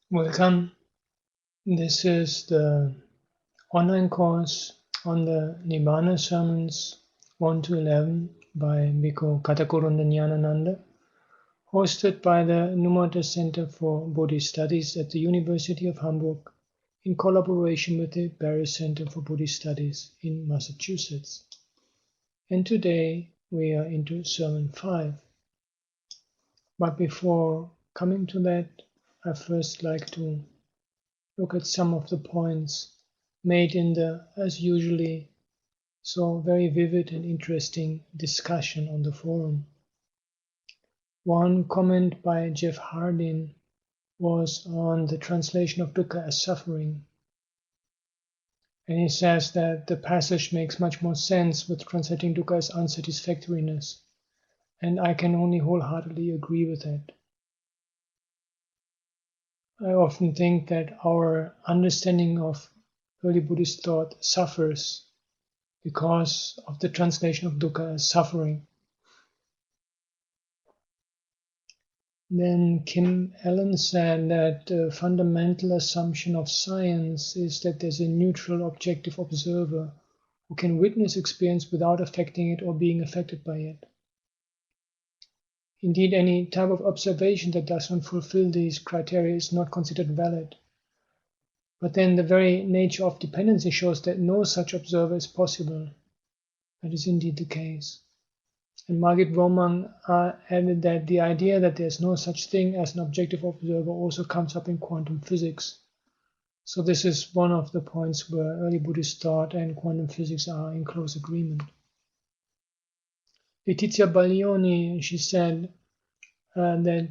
Welcome. This is the online course on the Nibbāna Sermons 1 to 11 by Bhikkhu Ñāṇananda, hosted by the Numata Center for Buddhist Studies at the University of Hamburg in collaboration with the Barre Center for Buddhist Studies in Massachusetts. And today we are into Sermon 5. But before coming to that, I first like to look at some of the points made in the, as usually, so very vivid and interesting discussion on the forum. One comment by Jeff Hardin was on the translation of dukkha as suffering. And he says that the passage makes much more sense with translating dukkha as unsatisfactoriness. And I can only wholeheartedly agree with that. I often think that our understanding of early Buddhist thought suffers because of the translation of dukkha as suffering. Then Kim Allen said that the fundamental assumption of science is that there's a neutral objective observer who can witness experience without affecting it or being affected by it. Indeed, any type of observation that does not fulfill these criteria is not considered valid. But then the very nature of dependency shows that no such observer is possible. That is indeed the case. And Margit Romang added that the idea that there's no such thing as an objective observer also comes up in quantum physics. So this is one of the points where early Buddhist thought and quantum physics are in close agreement. Letizia Baglioni, she said that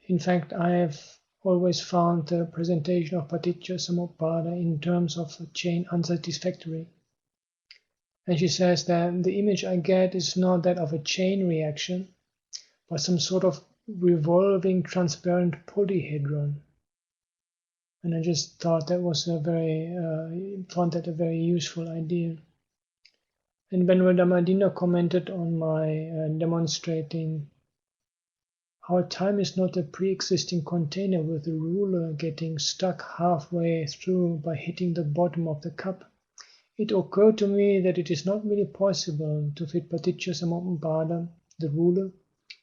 in fact I have always found the presentation of Paticca Samuppada in terms of a chain unsatisfactory. And she says that the image I get is not that of a chain reaction, but some sort of revolving transparent polyhedron. And I just thought that was found that a very useful idea. And Venerable Dhammadina commented on my demonstrating how time is not a pre-existing container with the ruler getting stuck halfway through by hitting the bottom of the cup. It occurred to me that it is not really possible to fit Paticca Samuppada, the ruler,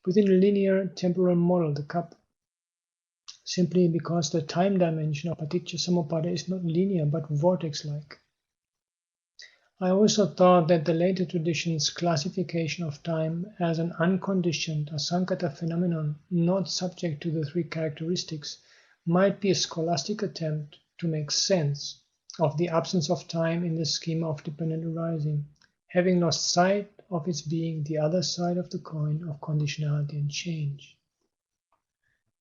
within a linear temporal model, the cup, simply because the time dimension of Paticca Samuppada is not linear but vortex-like. I also thought that the later tradition's classification of time as an unconditioned asankata phenomenon not subject to the three characteristics might be a scholastic attempt to make sense of the absence of time in the schema of dependent arising, having lost sight of its being the other side of the coin of conditionality and change.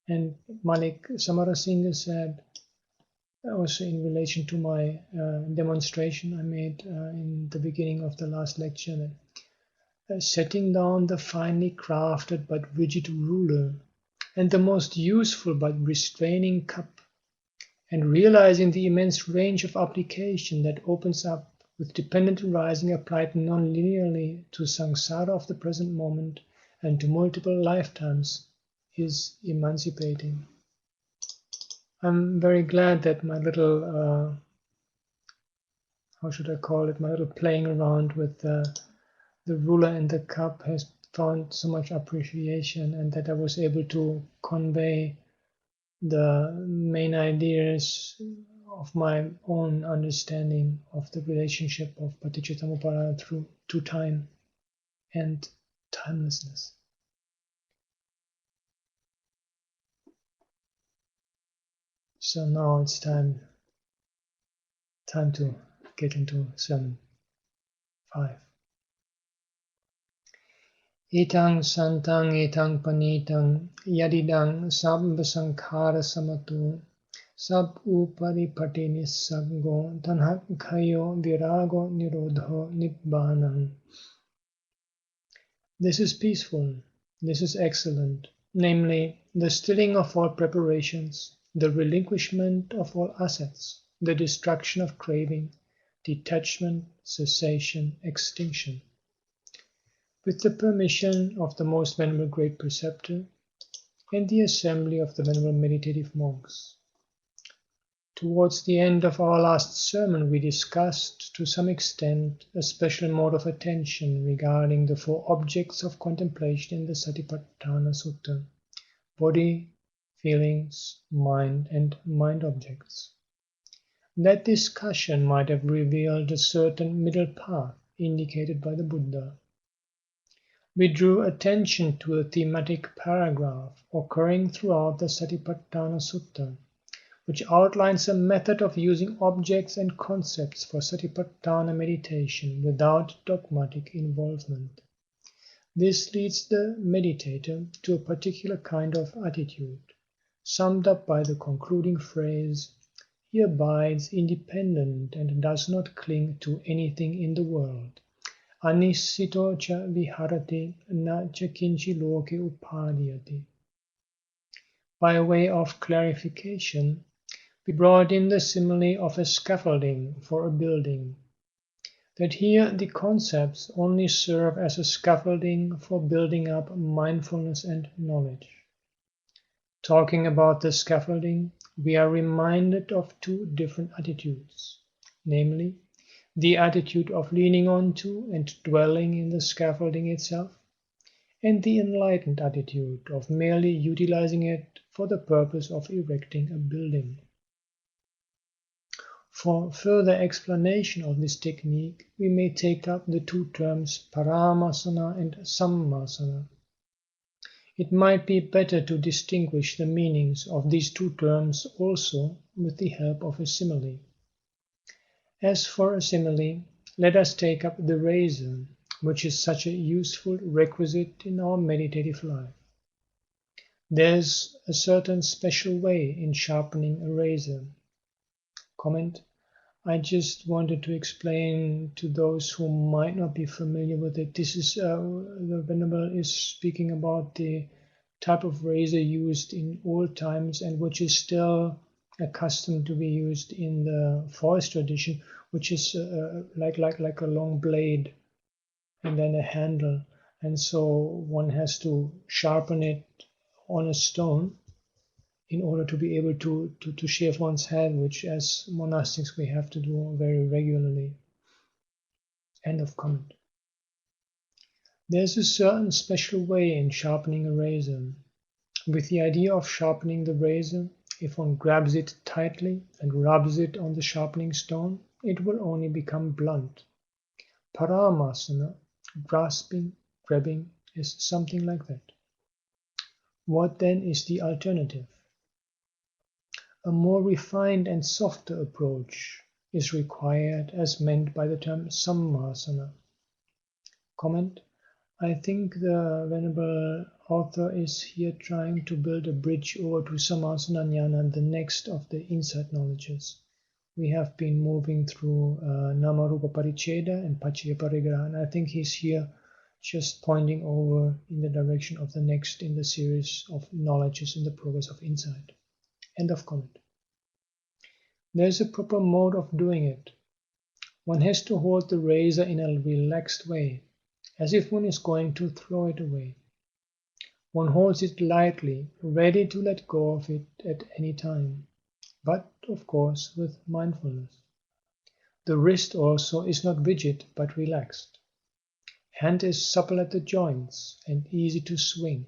And Malik Samarasinghe said, also in relation to my demonstration I made in the beginning of the last lecture, that setting down the finely crafted but rigid ruler and the most useful but restraining cup, and realizing the immense range of application that opens up with dependent arising applied non-linearly to samsara of the present moment and to multiple lifetimes, is emancipating. I'm very glad that my little, how should I call it, my little playing around with the ruler and the cup has found so much appreciation, and that I was able to convey the main ideas of my own understanding of the relationship of Paticca Samuppada to time and timelessness. So now it's time to get into Sermon 5. Etang santang etang panitang yadidang sabbasankhara samatu sab upari patinis sabgo tanhakhayo virago nirodho nibbānam. This is peaceful, this is excellent, namely the stilling of all preparations, the relinquishment of all assets, the destruction of craving, detachment, cessation, extinction. With the permission of the most venerable great preceptor and the assembly of the venerable meditative monks, Towards the end of our last sermon, we discussed to some extent a special mode of attention regarding the 4 objects of contemplation in the Satipatthana Sutta: body, feelings, mind, and mind objects. That discussion might have revealed a certain middle path indicated by the Buddha. We drew attention to a thematic paragraph occurring throughout the Satipatthana Sutta, which outlines a method of using objects and concepts for Satipatthana meditation without dogmatic involvement. This leads the meditator to a particular kind of attitude, summed up by the concluding phrase, "He abides independent and does not cling to anything in the world. Anissito ca viharati na ca kinchi loke upadhyati." By way of clarification, we brought in the simile of a scaffolding for a building, that here the concepts only serve as a scaffolding for building up mindfulness and knowledge. Talking about the scaffolding, we are reminded of 2 different attitudes, namely, the attitude of leaning onto and dwelling in the scaffolding itself, and the enlightened attitude of merely utilizing it for the purpose of erecting a building. For further explanation of this technique, we may take up the 2 terms paramasana and sammasana. It might be better to distinguish the meanings of these 2 terms also with the help of a simile. As for a simile, let us take up the razor, which is such a useful requisite in our meditative life. There's a certain special way in sharpening a razor. Comment: I just wanted to explain to those who might not be familiar with it. This is the Venerable is speaking about the type of razor used in old times and which is still accustomed to be used in the forest tradition, which is like a long blade and then a handle, and so one has to sharpen it on a stone in order to be able to shave one's head, which as monastics we have to do very regularly. End of comment. There's a certain special way in sharpening a razor. With the idea of sharpening the razor, if one grabs it tightly and rubs it on the sharpening stone, it will only become blunt. Paramasana, grasping, grabbing, is something like that. What then is the alternative? A more refined and softer approach is required as meant by the term sammasana. Comment: I think the Venerable author is here trying to build a bridge over to sammasana jnana, the next of the insight knowledges. We have been moving through Namarupa Paricheda and Paccaya Parigraha, and I think he's here just pointing over in the direction of the next in the series of knowledges in the progress of insight. End of comment. There's a proper mode of doing it. One has to hold the razor in a relaxed way, as if one is going to throw it away. One holds it lightly, ready to let go of it at any time, but of course with mindfulness. The wrist also is not rigid but relaxed. Hand is supple at the joints and easy to swing.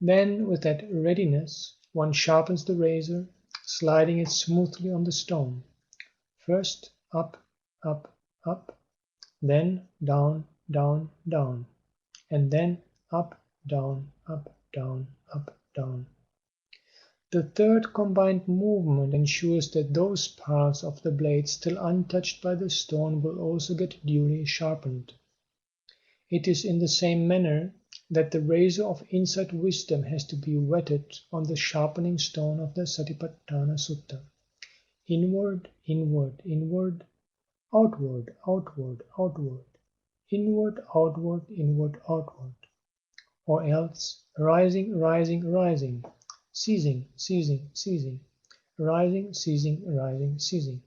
Then, with that readiness, one sharpens the razor, sliding it smoothly on the stone. First up, up, up, then down, down, down, and then up, down, up, down, up, down. The third combined movement ensures that those parts of the blade still untouched by the stone will also get duly sharpened. It is in the same manner that the razor of insight wisdom has to be whetted on the sharpening stone of the Satipatthana Sutta. Inward, inward, inward, outward, outward, outward, inward, outward, inward, outward, or else rising, rising, rising, ceasing, ceasing, ceasing, rising, ceasing, rising, ceasing.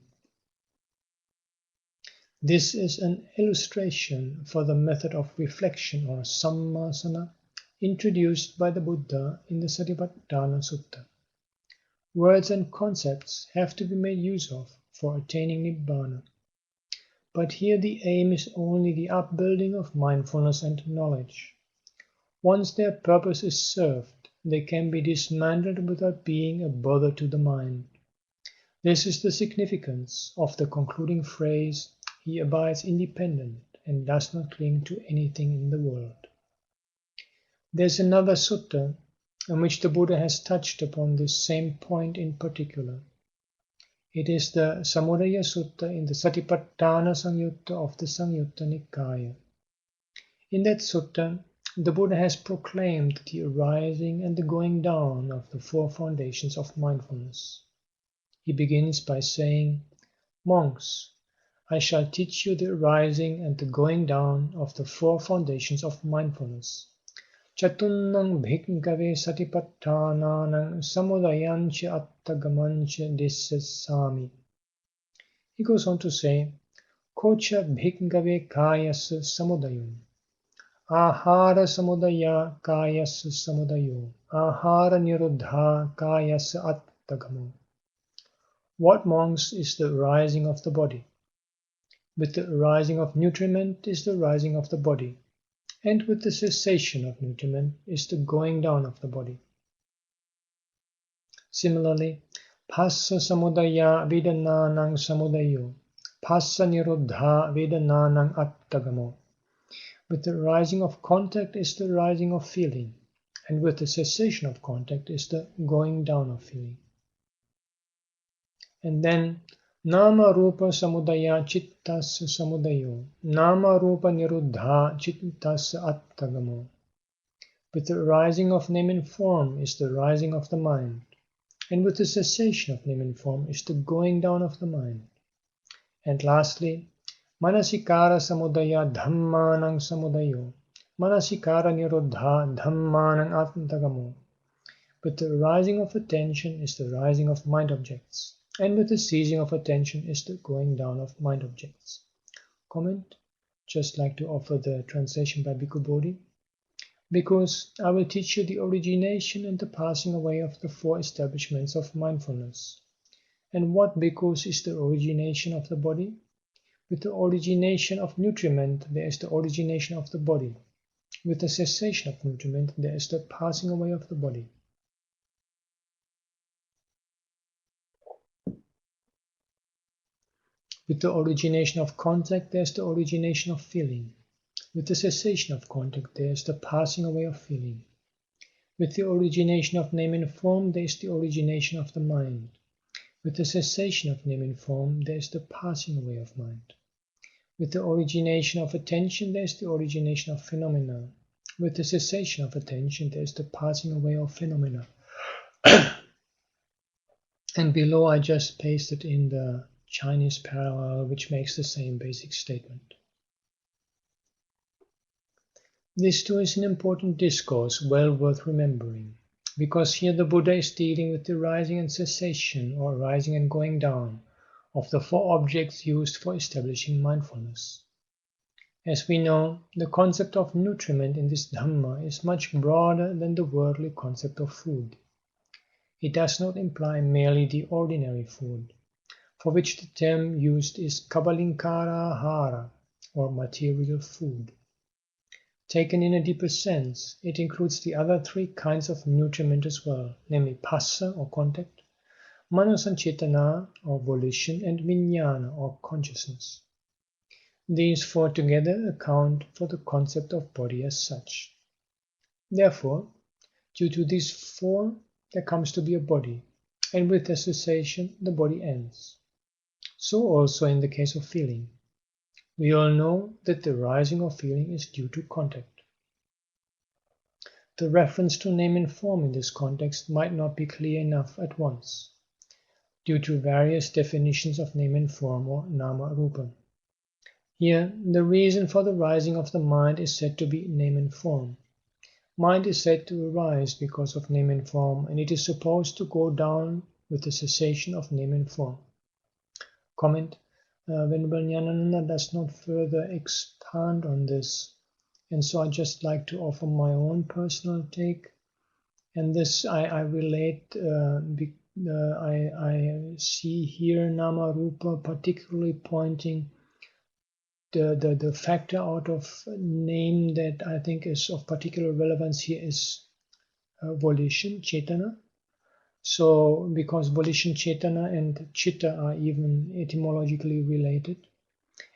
This is an illustration for the method of reflection or sammasana introduced by the Buddha in the Satipatthana Sutta. Words and concepts have to be made use of for attaining Nibbāna. But here the aim is only the upbuilding of mindfulness and knowledge. Once their purpose is served, they can be dismantled without being a bother to the mind. This is the significance of the concluding phrase, "He abides independent and does not cling to anything in the world." There's another sutta in which the Buddha has touched upon this same point in particular. It is the Samudaya Sutta in the Satipatthana Samyutta of the Samyutta Nikaya. In that sutta, the Buddha has proclaimed the arising and the going down of the four foundations of mindfulness. He begins by saying, "Monks, I shall teach you the arising and the going down of the four foundations of mindfulness. Chatunnang bhikkhave satipatthānānaṁ samudayancha attagamancha dissasami." He goes on to say, "Kocha bhikkhave kayasa samudayam, ahara samudaya kayasa samudayo, ahara nirodha kayasa attagamo." What, monks, is the arising of the body? With the arising of nutriment is the rising of the body, and with the cessation of nutriment is the going down of the body. Similarly, phassa samudaya vedanānaṁ samudayo, phassa nirodha vedanānaṁ attagamo. With the rising of contact is the rising of feeling, and with the cessation of contact is the going down of feeling. And then, nama rupa samudaya chittasya samudayo, nama rupa niruddha chittasya attagamo. With the arising of name and form is the rising of the mind, and with the cessation of name and form is the going down of the mind. And lastly, manasikara samudaya dhammanang samudayo, manasikara niruddha dhammanang attagamo. With the arising of attention is the rising of mind objects, and with the ceasing of attention is the going down of mind objects. Comment? Just like to offer the translation by Bhikkhu Bodhi. Because I will teach you the origination and the passing away of the four establishments of mindfulness. And what, bhikkhus, is the origination of the body? With the origination of nutriment, there is the origination of the body. With the cessation of nutriment, there is the passing away of the body. With the origination of contact, there is the origination of feeling. With the cessation of contact, there is the passing away of feeling. With the origination of name and form, there is the origination of the mind. With the cessation of name and form, there is the passing away of mind. With the origination of attention, there is the origination of phenomena. With the cessation of attention, there is the passing away of phenomena. And below I just pasted in the Chinese parallel, which makes the same basic statement. This too is an important discourse, well worth remembering, because here the Buddha is dealing with the rising and cessation, or rising and going down, of the four objects used for establishing mindfulness. As we know, the concept of nutriment in this Dhamma is much broader than the worldly concept of food. It does not imply merely the ordinary food, for which the term used is Kabalinkara Ahara, or material food. Taken in a deeper sense, it includes the other three kinds of nutriment as well, namely Phassa, or contact, Manosancetana, or volition, and Vijnana, or consciousness. These four together account for the concept of body as such. Therefore, due to these four, there comes to be a body, and with their cessation, the body ends. So also in the case of feeling. We all know that the rising of feeling is due to contact. The reference to name and form in this context might not be clear enough at once, due to various definitions of name and form, or nama rupa. Here, the reason for the rising of the mind is said to be name and form. Mind is said to arise because of name and form, and it is supposed to go down with the cessation of name and form. Comment: Venerable Ñāṇananda does not further expand on this, and so I just like to offer my own personal take. And this I relate I see here Nama Rupa particularly pointing the factor out of name that I think is of particular relevance here is volition, Cetana. So, because volition, Cetana, and Chitta are even etymologically related.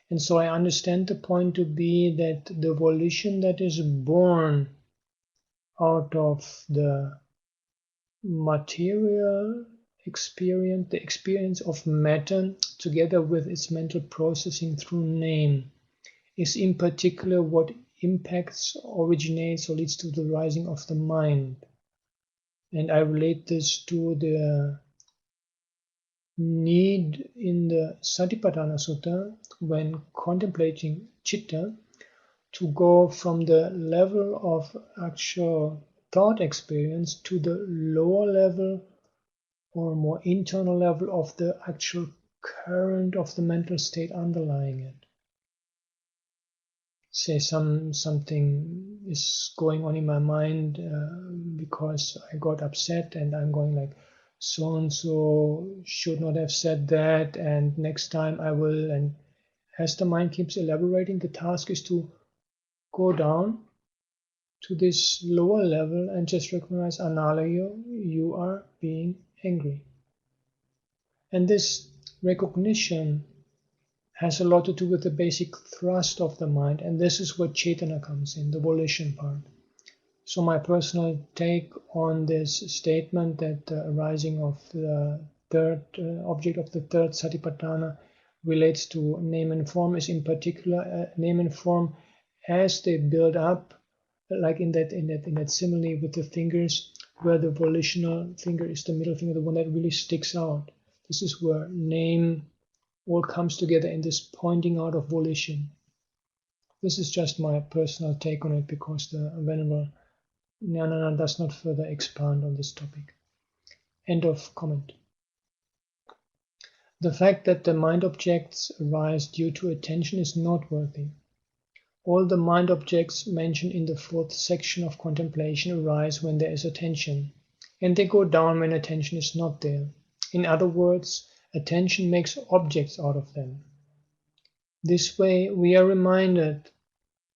And so I understand the point to be that the volition that is born out of the material experience, the experience of matter, together with its mental processing through name, is in particular what impacts, originates, or leads to the rising of the mind. And I relate this to the need in the Satipatthana Sutta, when contemplating Chitta, to go from the level of actual thought experience to the lower level or more internal level of the actual current of the mental state underlying it. Say something is going on in my mind because I got upset, and I'm going like, so and so should not have said that, and next time I will. And as the mind keeps elaborating, the task is to go down to this lower level and just recognize, Anālayo, you are being angry. And this recognition has a lot to do with the basic thrust of the mind, and this is where Cetana comes in, the volition part. So my personal take on this statement that the arising of the third object of the third Satipatthana relates to name and form is in particular name and form as they build up, like in that simile with the fingers, where the volitional finger is the middle finger, the one that really sticks out. This is where name all comes together in this pointing out of volition. This is just my personal take on it, because the Venerable Ñāṇananda does not further expand on this topic. End of comment. The fact that the mind objects arise due to attention is noteworthy. All the mind objects mentioned in the fourth section of contemplation arise when there is attention, and they go down when attention is not there. In other words, attention makes objects out of them. This way, we are reminded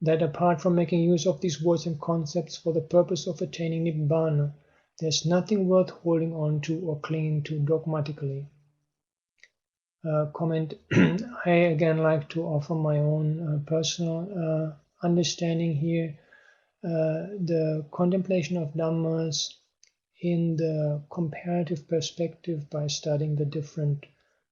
that apart from making use of these words and concepts for the purpose of attaining Nibbāna, there's nothing worth holding on to or clinging to dogmatically. Comment. I again like to offer my own personal understanding here. The contemplation of Dhammas in the comparative perspective by studying the different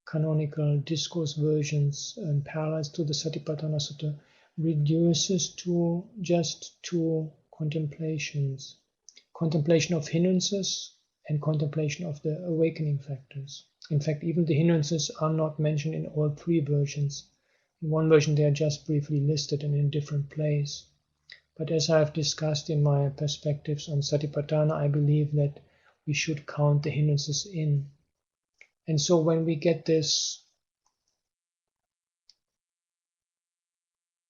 canonical discourse versions and parallels to the Satipatthana Sutta reduces to just two contemplations: contemplation of hindrances and contemplation of the awakening factors. In fact, even the hindrances are not mentioned in all three versions. In one version they are just briefly listed and in a different place. But as I have discussed in my perspectives on Satipatthana, I believe that we should count the hindrances in. And so when we get this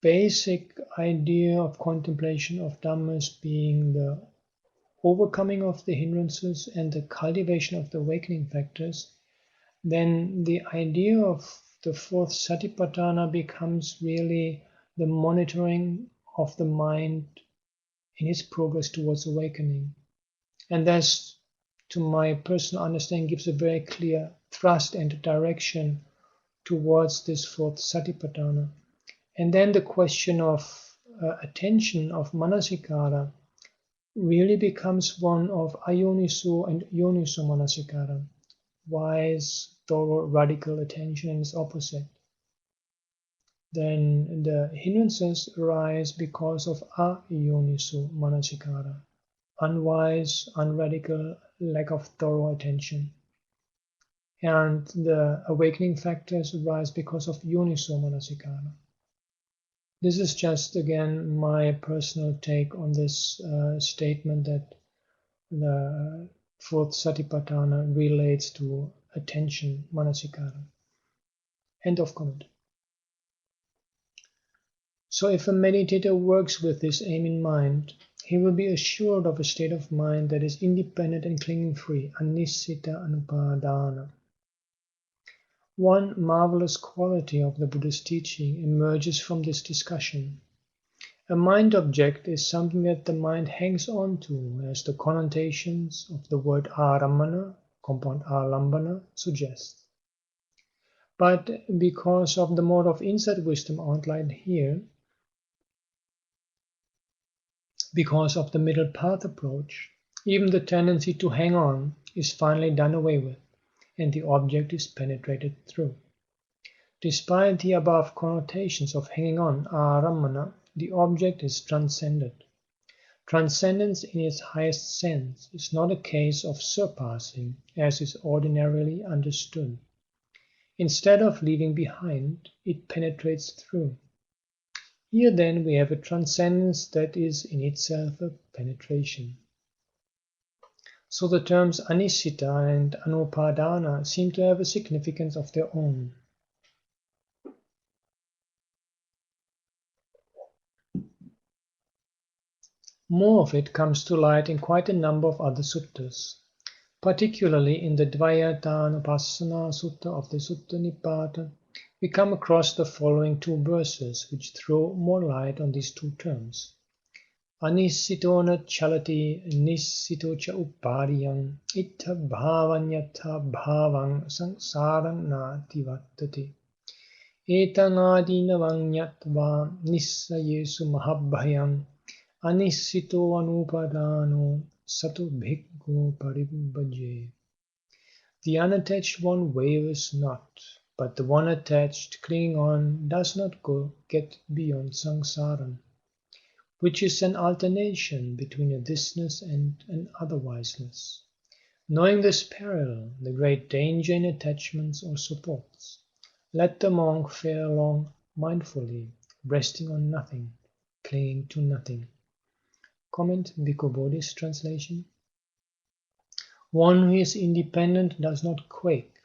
basic idea of contemplation of Dhammas being the overcoming of the hindrances and the cultivation of the awakening factors, then the idea of the fourth Satipatthana becomes really the monitoring of the mind in its progress towards awakening. And thus, to my personal understanding, gives a very clear thrust and direction towards this fourth Satipatthana. And then the question of attention, of manasikara, really becomes one of ayoniso and yoniso manasikara, wise, thorough, radical attention and its opposite. Then the hindrances arise because of ayoniso manasikara, unwise, unradical, lack of thorough attention. And the awakening factors arise because of yoniso manasikara. This is just, again, my personal take on this statement that the fourth Satipatthana relates to attention, manasikara. End of comment. So if a meditator works with this aim in mind, he will be assured of a state of mind that is independent and clinging-free, anissita anupadana. One marvelous quality of the Buddha's teaching emerges from this discussion. A mind object is something that the mind hangs on to, as the connotations of the word ārammana, compound ālambana, suggest. But because of the mode of insight wisdom outlined here, because of the middle path approach, even the tendency to hang on is finally done away with, and the object is penetrated through. Despite the above connotations of hanging on, ārammana, the object is transcended. Transcendence in its highest sense is not a case of surpassing, as is ordinarily understood. Instead of leaving behind, it penetrates through. Here then we have a transcendence that is in itself a penetration. So the terms anissita and anupadana seem to have a significance of their own. More of it comes to light in quite a number of other suttas. Particularly in the Dvayatānupassana Sutta of the Sutta Nibbāna, we come across the following two verses which throw more light on these two terms. Anissito na chalati nissito cha uppariyam ittha bhavanyatha bhavang sangsarang na tivattati etang adinavang yatva nissayesu mahabhayam anissito anupadano Satu bhikkhu paribhaje. The unattached one wavers not, but the one attached, clinging on, does not get beyond samsara, which is an alternation between a thisness and an otherwiseness. Knowing this parallel, the great danger in attachments or supports, let the monk fare along mindfully, resting on nothing, clinging to nothing. Comment Bhikkhu Bodhi's translation. One who is independent does not quake,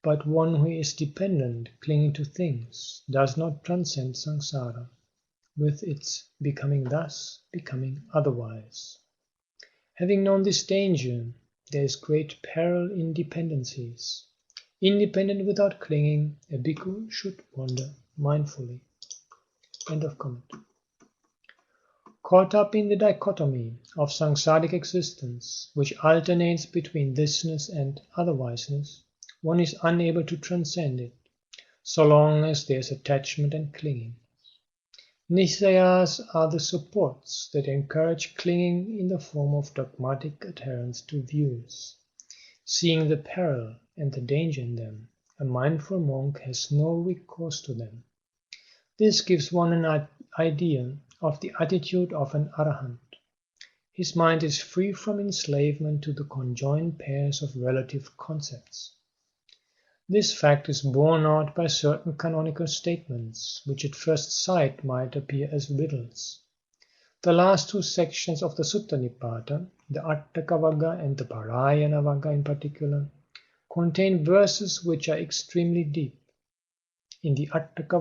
but one who is dependent, clinging to things, does not transcend samsara, with its becoming thus, becoming otherwise. Having known this danger, there is great peril in dependencies. Independent without clinging, a bhikkhu should wander mindfully. End of comment. Caught up in the dichotomy of samsaric existence, which alternates between thisness and otherwiseness, one is unable to transcend it, so long as there is attachment and clinging. Nisayas are the supports that encourage clinging in the form of dogmatic adherence to views. Seeing the peril and the danger in them, a mindful monk has no recourse to them. This gives one an idea of the attitude of an arahant. His mind is free from enslavement to the conjoined pairs of relative concepts. This fact is borne out by certain canonical statements, which at first sight might appear as riddles. The last two sections of the Sutta Nibbāna, the Attaka and the Parayana Vagga in particular, contain verses which are extremely deep. In the Attaka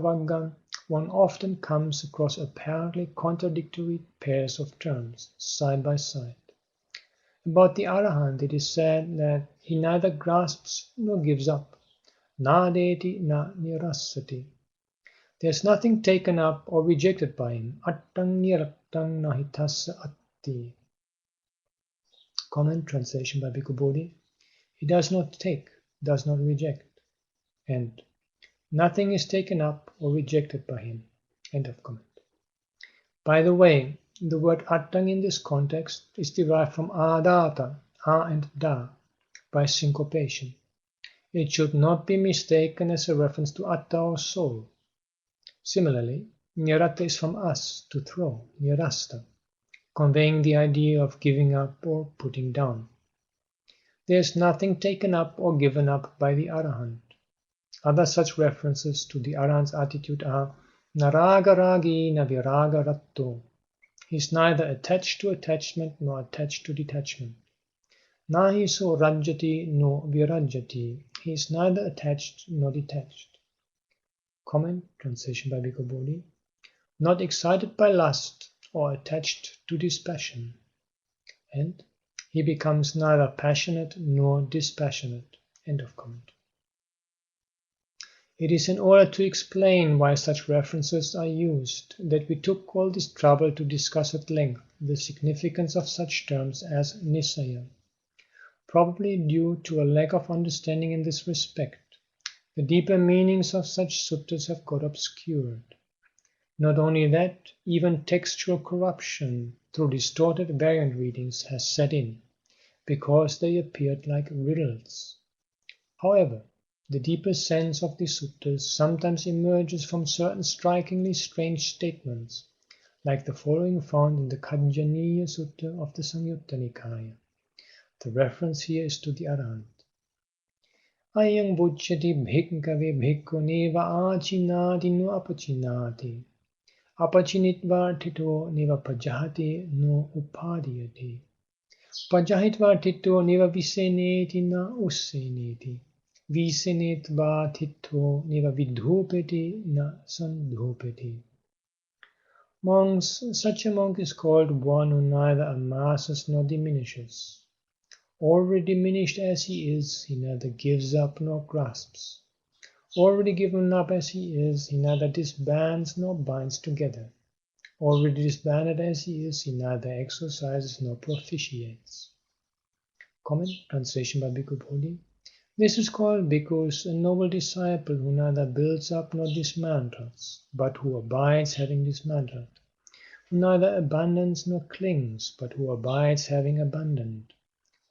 one often comes across apparently contradictory pairs of terms, side by side. About the Arahant it is said that he neither grasps nor gives up. Nadeti na nirassati. There is nothing taken up or rejected by him. Attang nirattang nahitassa atti. Comment translation by Bhikkhu Bodhi. He does not take, does not reject. And nothing is taken up or rejected by him. End of comment. By the way, the word attang in this context is derived from adata, a and da, by syncopation. It should not be mistaken as a reference to atta or soul. Similarly, niratta is from as, to throw, nirasta, conveying the idea of giving up or putting down. There is nothing taken up or given up by the Arahant. Other such references to the Arahant's attitude are naraga ragi na viraga ratto. He is neither attached to attachment nor attached to detachment. Nahi so rajjati no virajjati. He is neither attached nor detached. Comment, translation by Bhikkhu Bodhi. Not excited by lust or attached to dispassion, and he becomes neither passionate nor dispassionate. End of comment. It is in order to explain why such references are used that we took all this trouble to discuss at length the significance of such terms as nisaya. Probably due to a lack of understanding in this respect, the deeper meanings of such suttas have got obscured. Not only that, even textual corruption through distorted variant readings has set in, because they appeared like riddles. However, the deeper sense of the suttas sometimes emerges from certain strikingly strange statements, like the following found in the Kajjaniya Sutta of the Samyutta Nikaya. The reference here is to the Arahant. Ayang bucchati bhikkhave bhikkhu neva achinati no apachinati. Apachinitvartito neva pajahati no upadiyati. Pajahitvartito neva viseneti na useneti. Visenetvartito neva vidhupeti na sandhupeti. Monks, such a monk is called one who neither amasses nor diminishes. Already diminished as he is, he neither gives up nor grasps. Already given up as he is, he neither disbands nor binds together. Already disbanded as he is, he neither exercises nor propitiates. Comment, translation by Bhikkhu Bodhi. This is called bhikkhus, a noble disciple who neither builds up nor dismantles, but who abides having dismantled, who neither abandons nor clings, but who abides having abandoned,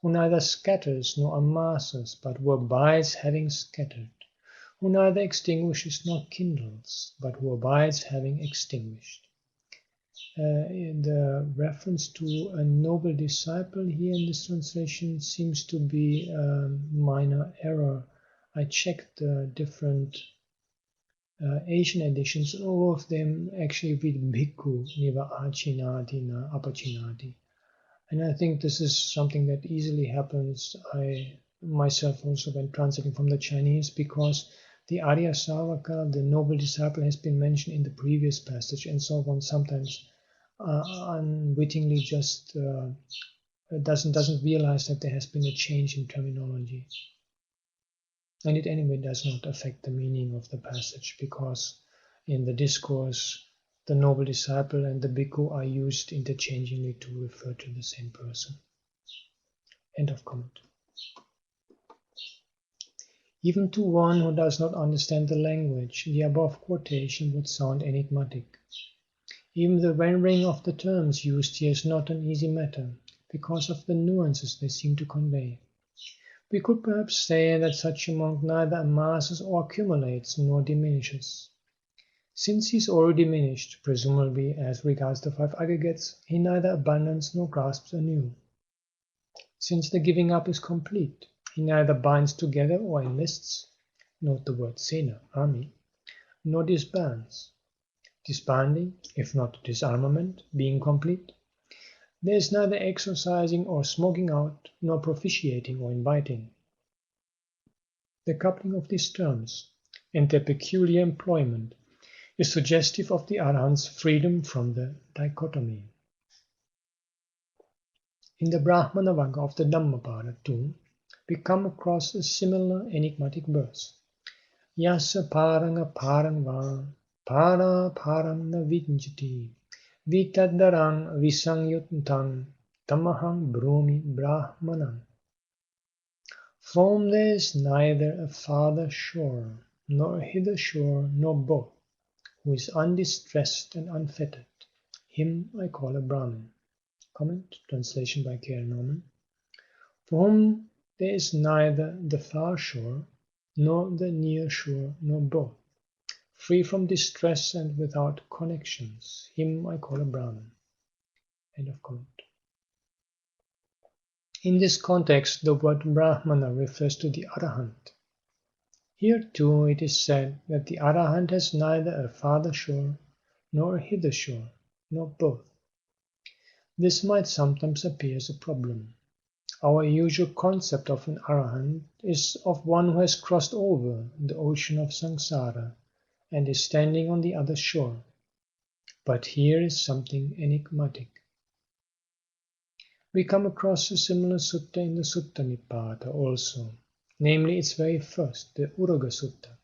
who neither scatters nor amasses, but who abides having scattered, who neither extinguishes nor kindles, but who abides having extinguished. The reference to a noble disciple here in this translation seems to be a minor error. I checked the different Asian editions, and all of them actually read bhikkhu neva achinati na apachinati. And I think this is something that easily happens. I myself also when translating from the Chinese, because the Arya Savaka, the noble disciple, has been mentioned in the previous passage, and so one sometimes unwittingly just doesn't realize that there has been a change in terminology. And it anyway does not affect the meaning of the passage, because in the discourse the noble disciple and the bhikkhu are used interchangeably to refer to the same person. End of comment. Even to one who does not understand the language, the above quotation would sound enigmatic. Even the rendering of the terms used here is not an easy matter, because of the nuances they seem to convey. We could perhaps say that such a monk neither amasses or accumulates nor diminishes. Since he is already diminished, presumably as regards the five aggregates, he neither abandons nor grasps anew. Since the giving up is complete, he neither binds together or enlists, note the word sena, army, nor disbands. Disbanding, if not disarmament, being complete, there is neither exercising or smoking out, nor propitiating or inviting. The coupling of these terms and their peculiar employment is suggestive of the Arahant's freedom from the dichotomy. In the Brahmana Vagga of the Dhammapada too, we come across a similar enigmatic verse. Yasa paranga parangva para parang na vinjati vitaddarang visangyutam tamahang brumi brahmanam. For whom there is neither a farther shore, nor a hither shore, nor both, who is undistressed and unfettered, him I call a Brahmin. Comment, translation by K.R. Norman. For whom there is neither the far shore, nor the near shore, nor both, free from distress and without connections, him I call a Brahmin. End of comment. In this context, the word Brahmana refers to the Arahant. Here too it is said that the Arahant has neither a farther shore, nor a hither shore, nor both. This might sometimes appear as a problem. Our usual concept of an Arahant is of one who has crossed over the ocean of samsara and is standing on the other shore. But here is something enigmatic. We come across a similar sutta in the Sutta Nipāta also, namely its very first, the Uruga Sutta.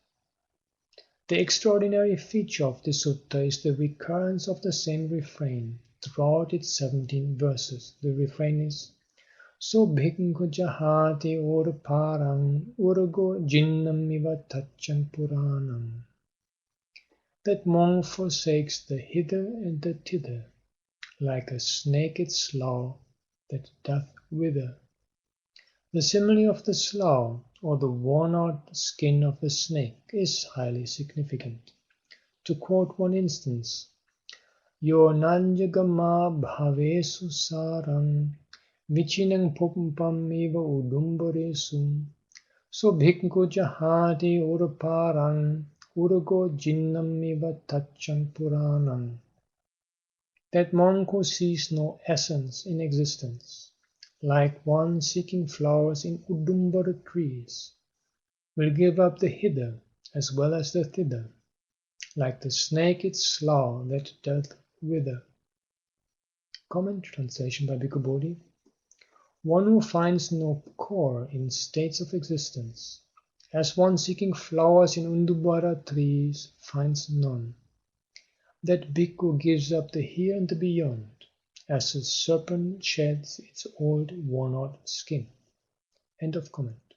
The extraordinary feature of this sutta is the recurrence of the same refrain throughout its 17 verses. The refrain is, So bhikkhu jahati parang urgo jinnam iva tachang puranam. That monk forsakes the hither and the thither, like a snake its slough that doth wither. The simile of the slough, or the worn-out skin of the snake, is highly significant. To quote one instance, Yo nanjagama bhavesu sarang vichinang pumpam eva udumbaresu. So bhikkhu jahati uruparang urugo jinnam eva tachang puranam. That monk who sees no essence in existence, like one seeking flowers in udumbara trees, will give up the hither as well as the thither, like the snake its slough that doth wither. Comment translation by Bhikkhu Bodhi. One who finds no core in states of existence, as one seeking flowers in udumbara trees finds none. That bhikkhu gives up the here and the beyond, as a serpent sheds its old worn-out skin. End of comment.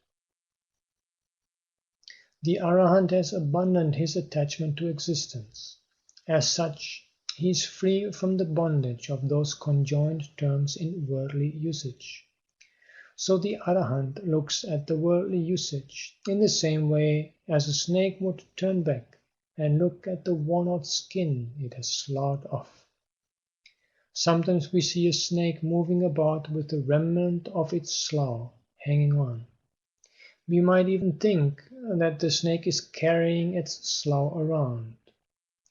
The Arahant has abandoned his attachment to existence. As such, he is free from the bondage of those conjoined terms in worldly usage. So the Arahant looks at the worldly usage in the same way as a snake would turn back and look at the worn-out skin it has sloughed off. Sometimes we see a snake moving about with the remnant of its slough hanging on. We might even think that the snake is carrying its slough around.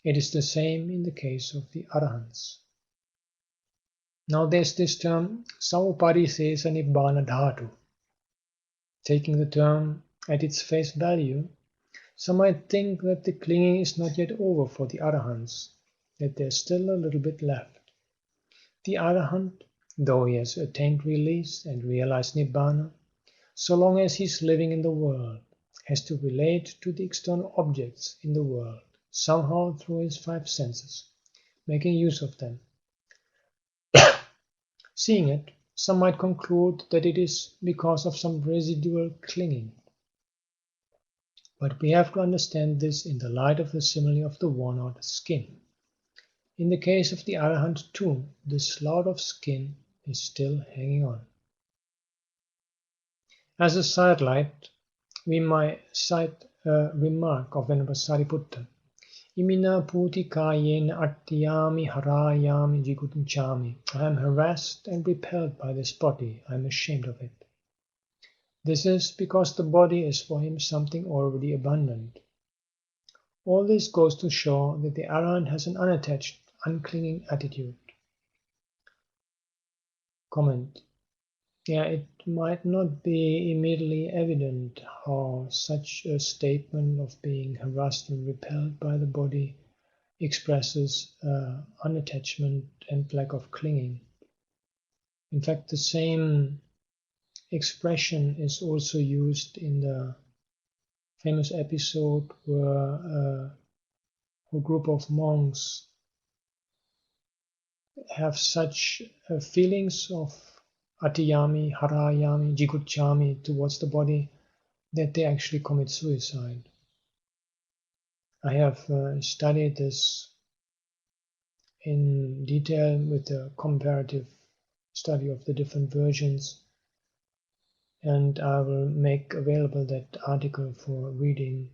It is the same in the case of the Arahants. Now there's this term, Sauparisesa Nibbāna Dhatu. Taking the term at its face value, some might think that the clinging is not yet over for the Arahants, that there's still a little bit left. The Arahant, though he has attained release and realized Nibbāna, so long as he is living in the world, has to relate to the external objects in the world, somehow through his 5 senses, making use of them. Seeing it, some might conclude that it is because of some residual clinging. But we have to understand this in the light of the simile of the worn-out skin. In the case of the Arahant too, the slough of skin is still hanging on. As a sidelight, we might cite a remark of Venerable Sariputta. Imina puti kayena attiyami harayami jigutunchami. I am harassed and repelled by this body. I am ashamed of it. This is because the body is for him something already abundant. All this goes to show that the Arahant has an unattached, unclinging attitude. Comment. It might not be immediately evident how such a statement of being harassed and repelled by the body expresses unattachment and lack of clinging. In fact, the same expression is also used in the famous episode where a group of monks have such feelings of atiyami, harayami, jigucchami towards the body that they actually commit suicide. I have studied this in detail with a comparative study of the different versions, and I will make available that article for reading.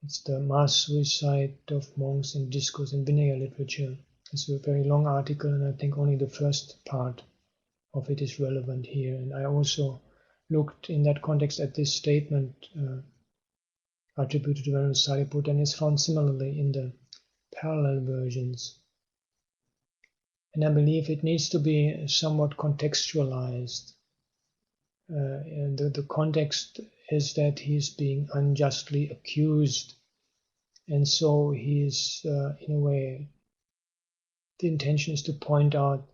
It's the mass suicide of monks in discourse and Vinaya literature. It's a very long article, and I think only the first part of it is relevant here. And I also looked in that context at this statement attributed to Venerable Sariputta, and is found similarly in the parallel versions. And I believe it needs to be somewhat contextualized. And the context is that he is being unjustly accused, and so he is in a way The intention is to point out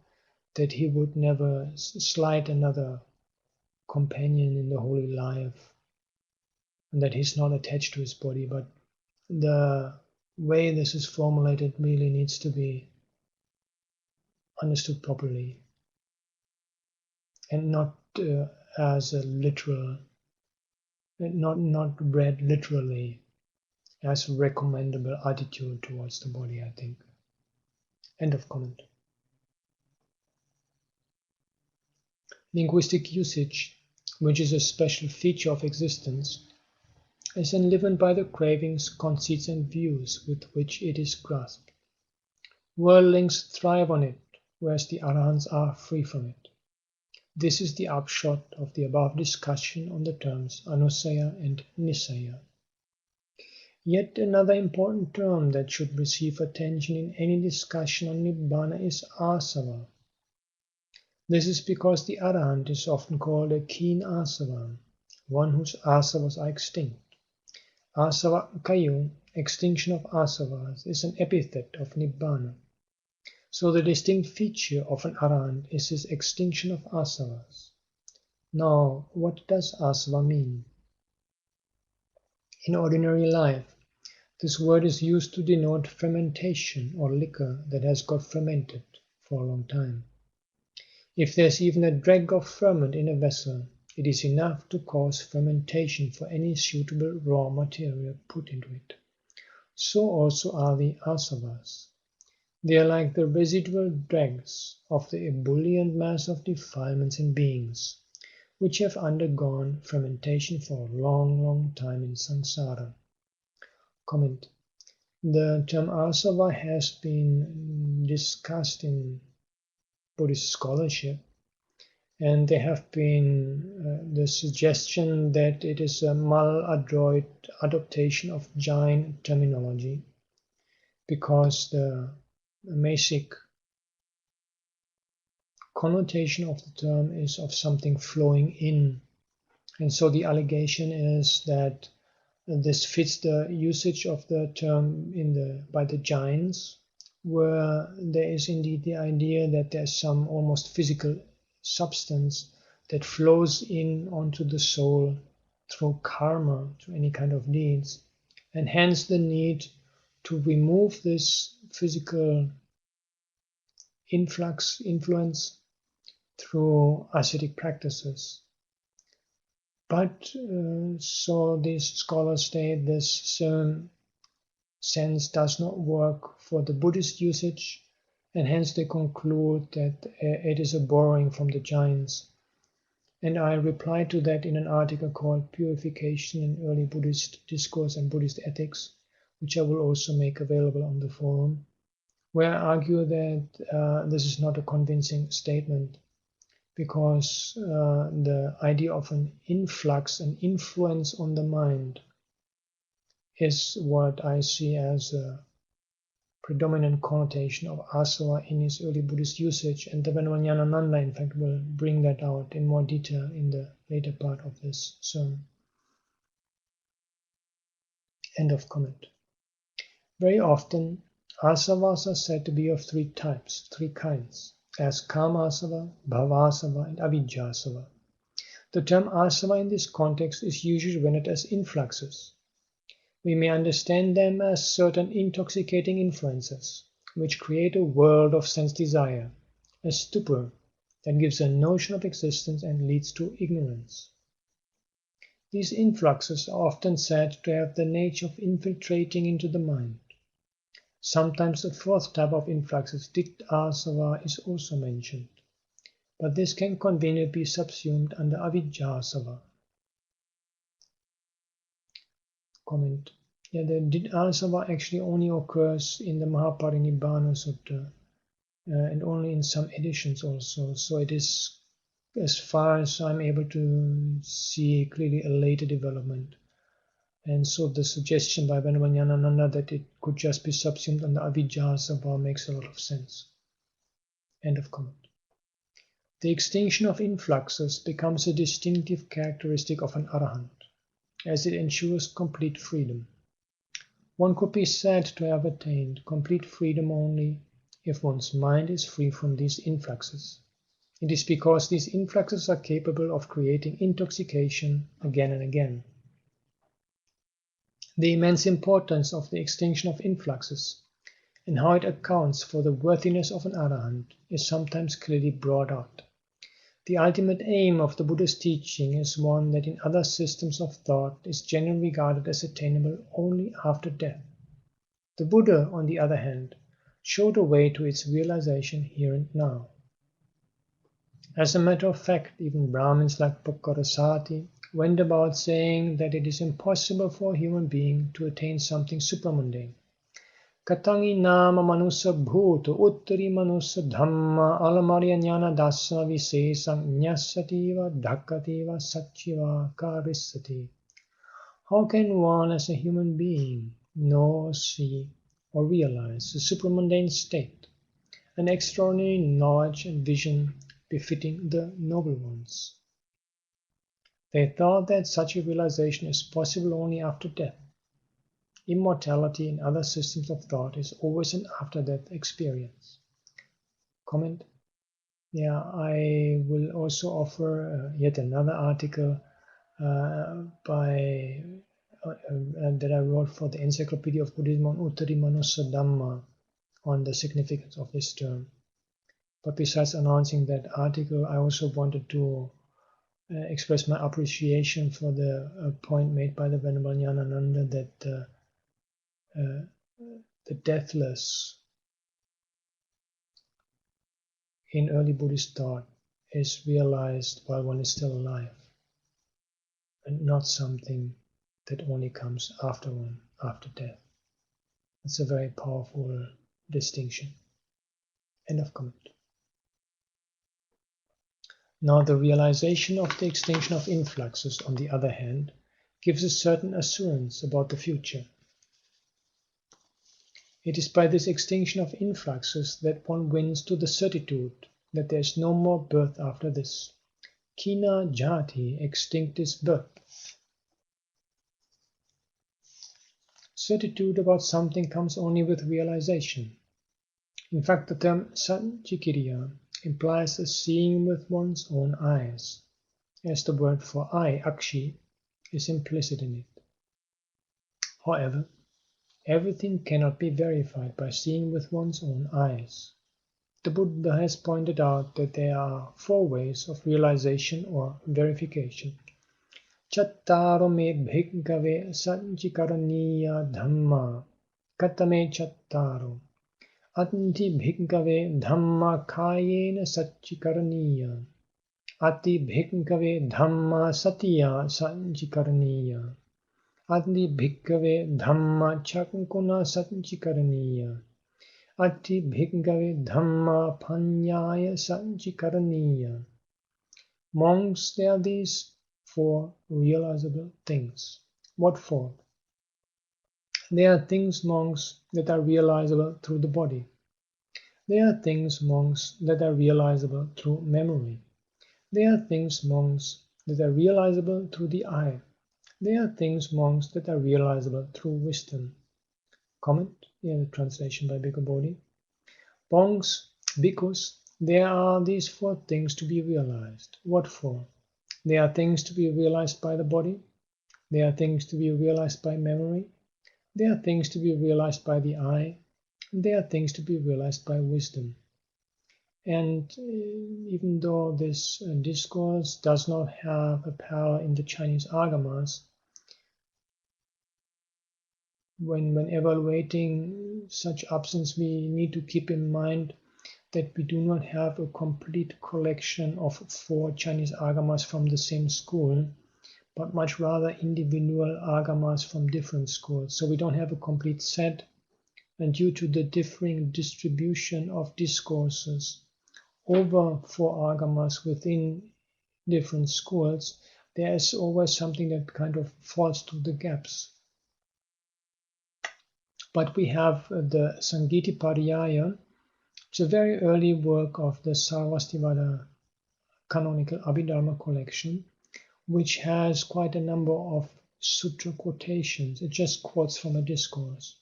that he would never slight another companion in the holy life, and that he's not attached to his body, but the way this is formulated really needs to be understood properly and not as a literal, not read literally as a recommendable attitude towards the body, I think. End of comment. Linguistic usage, which is a special feature of existence, is enlivened by the cravings, conceits and views with which it is grasped. Worldlings thrive on it, whereas the Arahants are free from it. This is the upshot of the above discussion on the terms Anusaya and Nisaya. Yet another important term that should receive attention in any discussion on Nibbāna is asava. This is because the Arahant is often called a keen asava, one whose asavas are extinct. Asava kayu, extinction of asavas, is an epithet of Nibbāna. So the distinct feature of an Arahant is his extinction of asavas. Now, what does asava mean? In ordinary life, this word is used to denote fermentation or liquor that has got fermented for a long time. If there's even a dreg of ferment in a vessel, it is enough to cause fermentation for any suitable raw material put into it. So also are the asavas. They are like the residual dregs of the ebullient mass of defilements in beings, which have undergone fermentation for a long time in samsara. Comment. The term asava has been discussed in Buddhist scholarship, and there have been the suggestion that it is a maladroit adaptation of Jain terminology, because the basic connotation of the term is of something flowing in, and so the allegation is that this fits the usage of the term by the Jains, where there is indeed the idea that there's some almost physical substance that flows in onto the soul through karma, through any kind of deeds, and hence the need to remove this physical influence through ascetic practices. But so these scholars state this sense does not work for the Buddhist usage, and hence they conclude that it is a borrowing from the Jains. And I replied to that in an article called Purification in Early Buddhist Discourse and Buddhist Ethics, which I will also make available on the forum, where I argue that this is not a convincing statement, because the idea of an influx, an influence on the mind, is what I see as a predominant connotation of asava in his early Buddhist usage, and the Bhikkhu Ñāṇananda in fact will bring that out in more detail in the later part of this sermon. End of comment. Very often, asavas are said to be of three types, three kinds, as kamasava, bhavasava, and avijjasava. The term asava in this context is usually rendered as influxes. We may understand them as certain intoxicating influences, which create a world of sense desire, a stupor that gives a notion of existence and leads to ignorance. These influxes are often said to have the nature of infiltrating into the mind. Sometimes a fourth type of influxes, asava, is also mentioned, but this can conveniently be subsumed under avijjasava. Comment. Yeah, the asava actually only occurs in the Mahaparinibbāna Sutta, and only in some editions also, so it is, as far as I'm able to see, clearly a later development. And so the suggestion by Bhikkhu Ñāṇananda that it could just be subsumed under avijjasava makes a lot of sense. End of comment. The extinction of influxes becomes a distinctive characteristic of an Arahant, as it ensures complete freedom. One could be said to have attained complete freedom only if one's mind is free from these influxes. It is because these influxes are capable of creating intoxication again and again. The immense importance of the extinction of influxes and how it accounts for the worthiness of an arahant is sometimes clearly brought out. The ultimate aim of the Buddha's teaching is one that in other systems of thought is generally regarded as attainable only after death. The Buddha, on the other hand, showed a way to its realization here and now. As a matter of fact, even Brahmins like Pukkarasati went about saying that it is impossible for a human being to attain something supramundane. Katangi nama manusa bhuto uttari manusa dhamma alamarya jnana dasa visesam nyasativa dhakativa sachiva karisati. How can one as a human being know, see, or realize the supramundane state, an extraordinary knowledge and vision befitting the noble ones? They thought that such a realization is possible only after death. Immortality in other systems of thought is always an after-death experience. Comment? Yeah, I will also offer yet another article that I wrote for the Encyclopedia of Buddhism on Uttari Manusa Dhamma on the significance of this term. But besides announcing that article, I also wanted to express my appreciation for the point made by the Venerable Ñāṇananda that the deathless in early Buddhist thought is realized while one is still alive, and not something that only comes after death. It's a very powerful distinction. End of comment. Now the realization of the extinction of influxes, on the other hand, gives a certain assurance about the future. It is by this extinction of influxes that one wins to the certitude that there is no more birth after this. Kina jati, extinctis birth. Certitude about something comes only with realization. In fact, the term sanchikiriya implies a seeing with one's own eyes, as the word for eye, akshi, is implicit in it. However, everything cannot be verified by seeing with one's own eyes. The Buddha has pointed out that there are 4 ways of realization or verification. Chattaro me bhikkhave sanchikaraniya dhamma katame chattaro Ati bhikkhave dhamma kayena sanchikaraniya Ati bhikkhave dhamma satya sanchikaraniya Ati bhikkhave dhamma chakuna sanchikaraniya Ati bhikkhave dhamma panyaya sanchikaraniya. Monks, there are these 4 realizable things. What 4? There are things, monks, that are realizable through the body. There are things, monks, that are realizable through memory. There are things, monks, that are realizable through the eye. There are things, monks, that are realizable through wisdom. Comment, in the translation by Bhikkhu Bodhi. Monks, bhikkhus, there are these 4 things to be realized. What 4? There are things to be realized by the body. There are things to be realized by memory. There are things to be realized by the eye. And there are things to be realized by wisdom. And even though this discourse does not have a parallel in the Chinese agamas, when evaluating such absence, we need to keep in mind that we do not have a complete collection of 4 Chinese agamas from the same school, but much rather individual agamas from different schools. So we don't have a complete set, and due to the differing distribution of discourses over 4 agamas within different schools, there is always something that kind of falls through the gaps. But we have the Sangiti Pariyaya. It's a very early work of the Sarvastivada canonical Abhidharma collection, which has quite a number of sutra quotations. It just quotes from a discourse.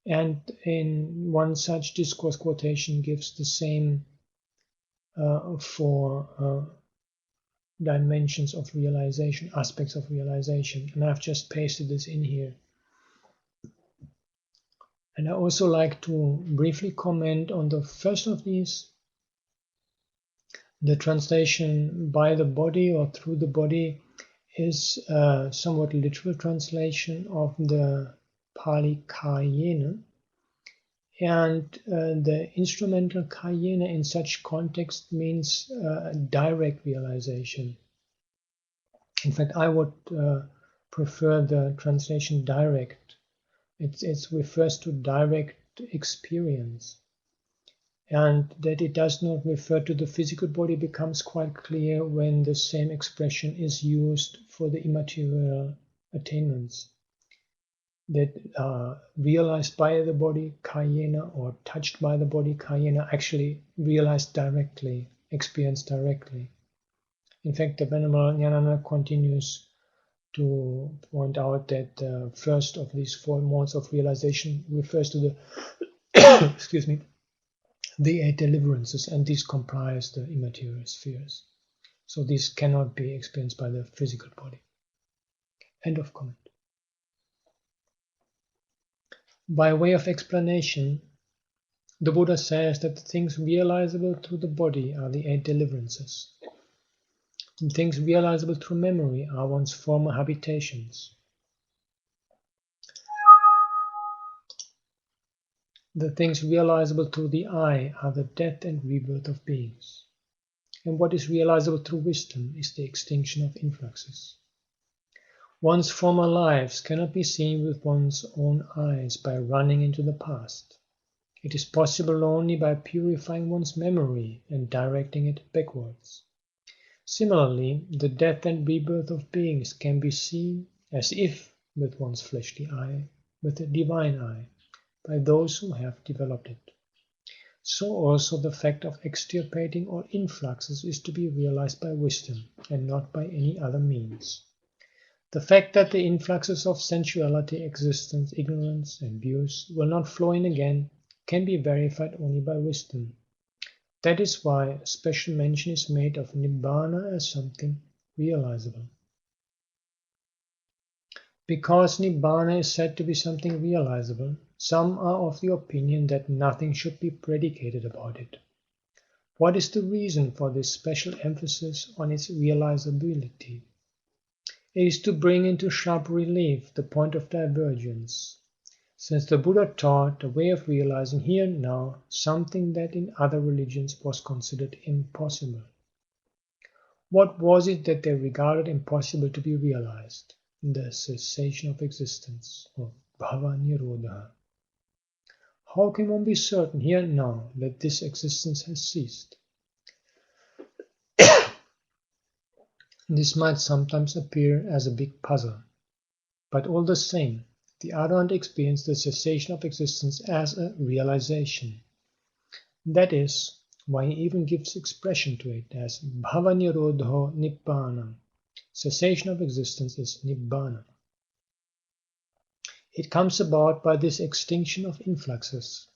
And in one such discourse quotation gives the same for dimensions of realization, aspects of realization. And I've just pasted this in here. And I also like to briefly comment on the first of these. The translation by the body or through the body is a somewhat literal translation of the Pali kayena. And the instrumental kayena in such context means direct realization. In fact, I would prefer the translation direct. It refers to direct experience. And that it does not refer to the physical body becomes quite clear when the same expression is used for the immaterial attainments that are realized by the body, kayena, or touched by the body, kayena, actually realized directly, experienced directly. In fact, the Venerable Ñāṇananda continues to point out that the first of these four modes of realization refers to the excuse me, the 8 deliverances, and these comprise the immaterial spheres. So these cannot be experienced by the physical body. End of comment. By way of explanation, the Buddha says that the things realizable through the body are the 8 deliverances. The things realizable through memory are one's former habitations. The things realizable through the eye are the death and rebirth of beings. And what is realizable through wisdom is the extinction of influxes. One's former lives cannot be seen with one's own eyes by running into the past. It is possible only by purifying one's memory and directing it backwards. Similarly, the death and rebirth of beings can be seen as if with one's fleshly eye, with the divine eye, by those who have developed it. So also the fact of extirpating all influxes is to be realized by wisdom and not by any other means. The fact that the influxes of sensuality, existence, ignorance, and abuse will not flow in again can be verified only by wisdom. That is why special mention is made of Nibbāna as something realizable. Because Nibbāna is said to be something realizable, some are of the opinion that nothing should be predicated about it. What is the reason for this special emphasis on its realizability? It is to bring into sharp relief the point of divergence, since the Buddha taught a way of realizing here and now something that in other religions was considered impossible. What was it that they regarded impossible to be realized? The cessation of existence, or bhava nirodha. How can one be certain here and now that this existence has ceased? This might sometimes appear as a big puzzle, but all the same, the Arahant experienced the cessation of existence as a realization. That is why he even gives expression to it as bhava nirodho nibbāna. Cessation of existence is Nibbāna. It comes about by this extinction of influxes.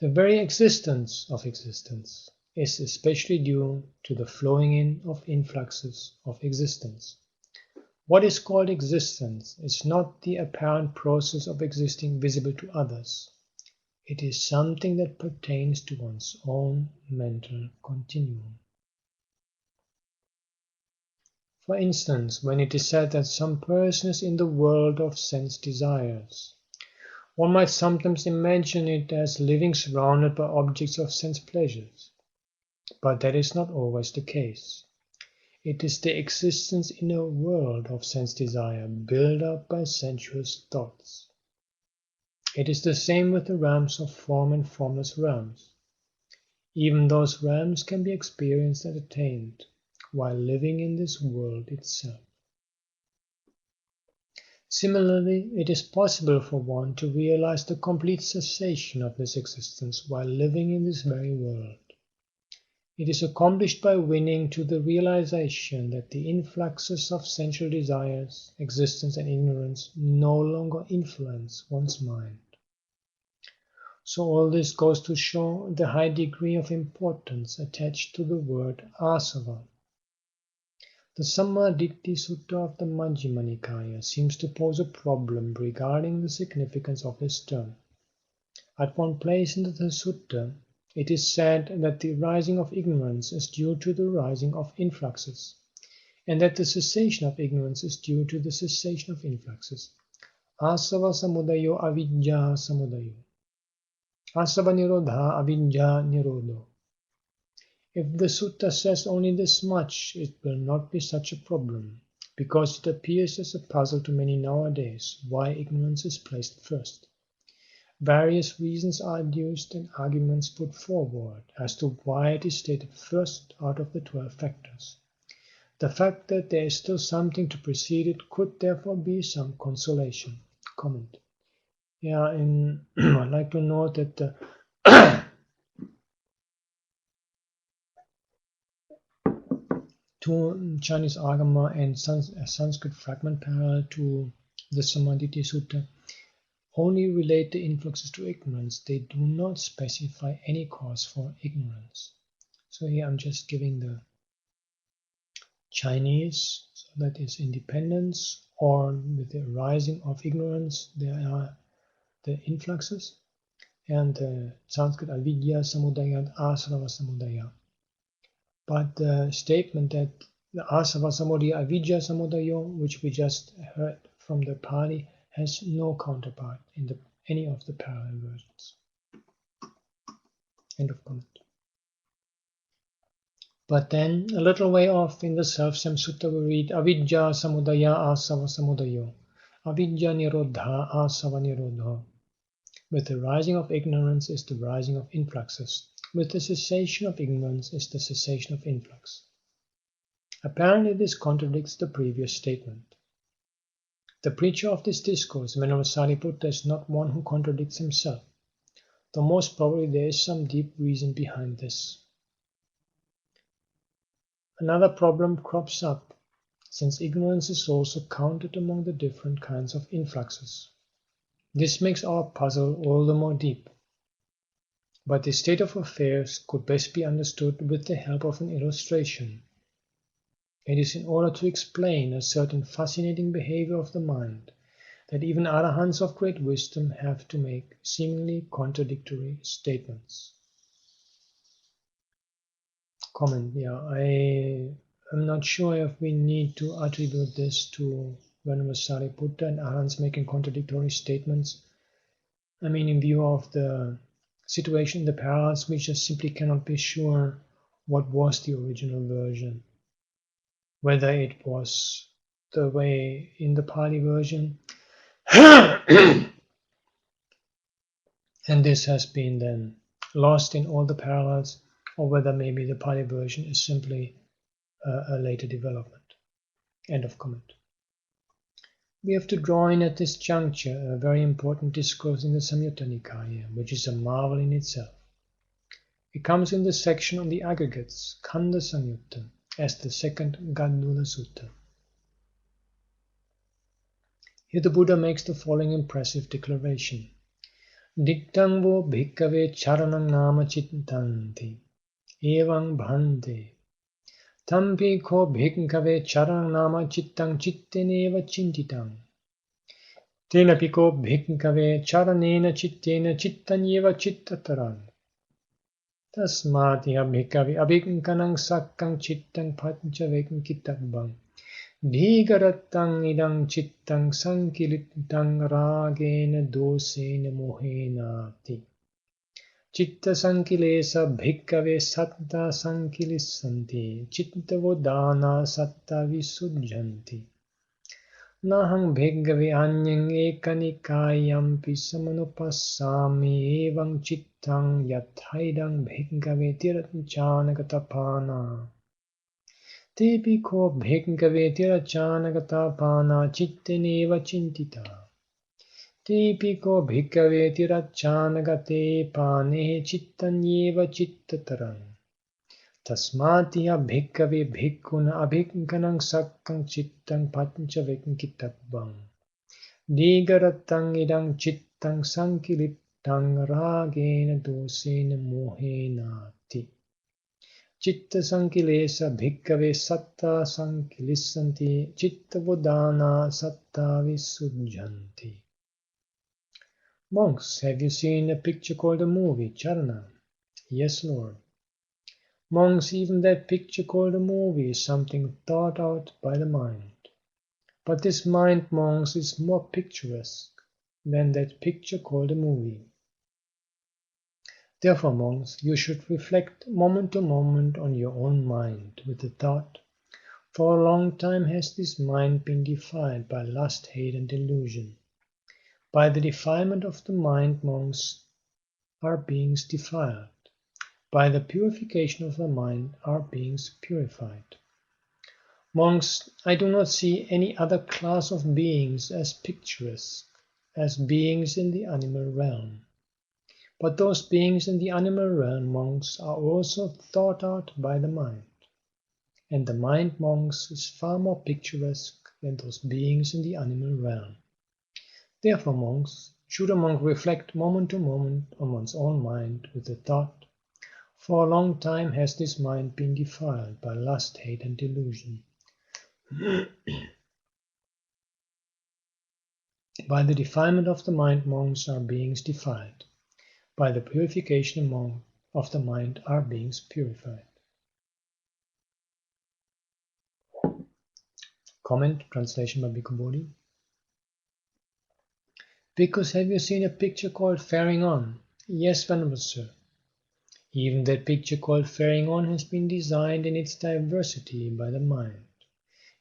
The very existence of existence is especially due to the flowing in of influxes of existence. What is called existence is not the apparent process of existing visible to others. It is something that pertains to one's own mental continuum. For instance, when it is said that some person is in the world of sense desires, one might sometimes imagine it as living surrounded by objects of sense pleasures. But that is not always the case. It is the existence in a world of sense desire built up by sensuous thoughts. It is the same with the realms of form and formless realms. Even those realms can be experienced and attained while living in this world itself. Similarly, it is possible for one to realize the complete cessation of this existence while living in this very world. It is accomplished by winning to the realization that the influxes of sensual desires, existence, and ignorance no longer influence one's mind. So all this goes to show the high degree of importance attached to the word asava. The Sammaditthi Sutta of the Majjhima Nikaya seems to pose a problem regarding the significance of this term. At one place in the sutta, it is said that the rising of ignorance is due to the rising of influxes, and that the cessation of ignorance is due to the cessation of influxes. Asava samudayo avidya samudayo. Asava nirodha avidya nirodho. If the sutta says only this much, it will not be such a problem, because it appears as a puzzle to many nowadays why ignorance is placed first. Various reasons are adduced and arguments put forward as to why it is stated first out of the 12 factors. The fact that there is still something to precede it could therefore be some consolation. Comment. Yeah, and I'd like to note that two Chinese Agama and Sanskrit fragment parallel to the Sammaditthi Sutta only relate the influxes to ignorance. They do not specify any cause for ignorance. So here I'm just giving the Chinese, so that is independence, or with the rising of ignorance, there are the influxes, and the Sanskrit avidya samudaya and asava samudaya. But the statement that the asava samudaya, avidya samudayo, which we just heard from the Pali, has no counterpart in any of the parallel versions. End of comment. But then, a little way off in the self-same sutta, we read avidya samudaya asava samudayo, avidya nirodha asava nirodha. With the rising of ignorance is the rising of influxes. With the cessation of ignorance is the cessation of influx. Apparently this contradicts the previous statement. The preacher of this discourse, Venerable Sariputta, is not one who contradicts himself, though most probably there is some deep reason behind this. Another problem crops up, since ignorance is also counted among the different kinds of influxes. This makes our puzzle all the more deep. But the state of affairs could best be understood with the help of an illustration. It is in order to explain a certain fascinating behavior of the mind that even arahants of great wisdom have to make seemingly contradictory statements. Comment. Yeah, I am not sure if we need to attribute this to Venerable Sariputta and arahants making contradictory statements. I mean, in view of the situation in the parallels, we just simply cannot be sure what was the original version. Whether it was the way in the Pali version, and this has been then lost in all the parallels, or whether maybe the Pali version is simply a later development. End of comment. We have to draw in at this juncture a very important discourse in the Samyutta Nikaya, which is a marvel in itself. It comes in the section on the aggregates, Khanda Samyutta, as the second Gaddula Sutta. Here the Buddha makes the following impressive declaration. Diktang vo bhikkhave charanang nama chittanti, evang bhante. Tampi ko bhikkhave charanang nama chittang chitteneva chintitang. Tenapi ko bhikkhave charanena chittena chittanyeva chittatarang. Tasmati abhikkhave abhikanang sakkang chittang panchavekam kitabang. Dhigarattang idang chittang sankilittang ragena dosena mohenati. Chitta sankilesa bhikkhave satta sankilissanti. Chitta vodana satta visujjanti. Nahang bhikkhave anyang ekanikayampi samanupassami evang chittang yathaidang bhikkhave tiracchanagatapana. Tepi ko bhikkhave tiracchanagatapana chitteneva chintita. Tepi ko bhikkhave tiraccanagate pane chittanyeva chittatarang. Tasmatiya bhikkhave bhikkhuna abhikkanang sakkang chittang panchavekam kitabang. Digarattang idang chittang sankilittang chittang ragena dosena mohenati. Chitta sankilesa bhikkave satta sankilisanti chitta vodana satta visujjanti. Monks, have you seen a picture called a movie, Charana? Yes, Lord. Monks, even that picture called a movie is something thought out by the mind. But this mind, monks, is more picturesque than that picture called a movie. Therefore, monks, you should reflect moment to moment on your own mind with the thought, for a long time has this mind been defiled by lust, hate, and delusion. By the defilement of the mind, monks, our beings defiled. By the purification of the mind, our beings purified. Monks, I do not see any other class of beings as picturesque as beings in the animal realm. But those beings in the animal realm, monks, are also thought out by the mind. And the mind, monks, is far more picturesque than those beings in the animal realm. Therefore, monks, should a monk reflect moment to moment on one's own mind with the thought, for a long time has this mind been defiled by lust, hate, and delusion. By the defilement of the mind, monks, are beings defiled. By the purification of the mind, our beings purified. Comment, translation by Bhikkhu Bodhi. Bhikkhus, have you seen a picture called Faring On? Yes, Venerable Sir. Even that picture called Faring On has been designed in its diversity by the mind.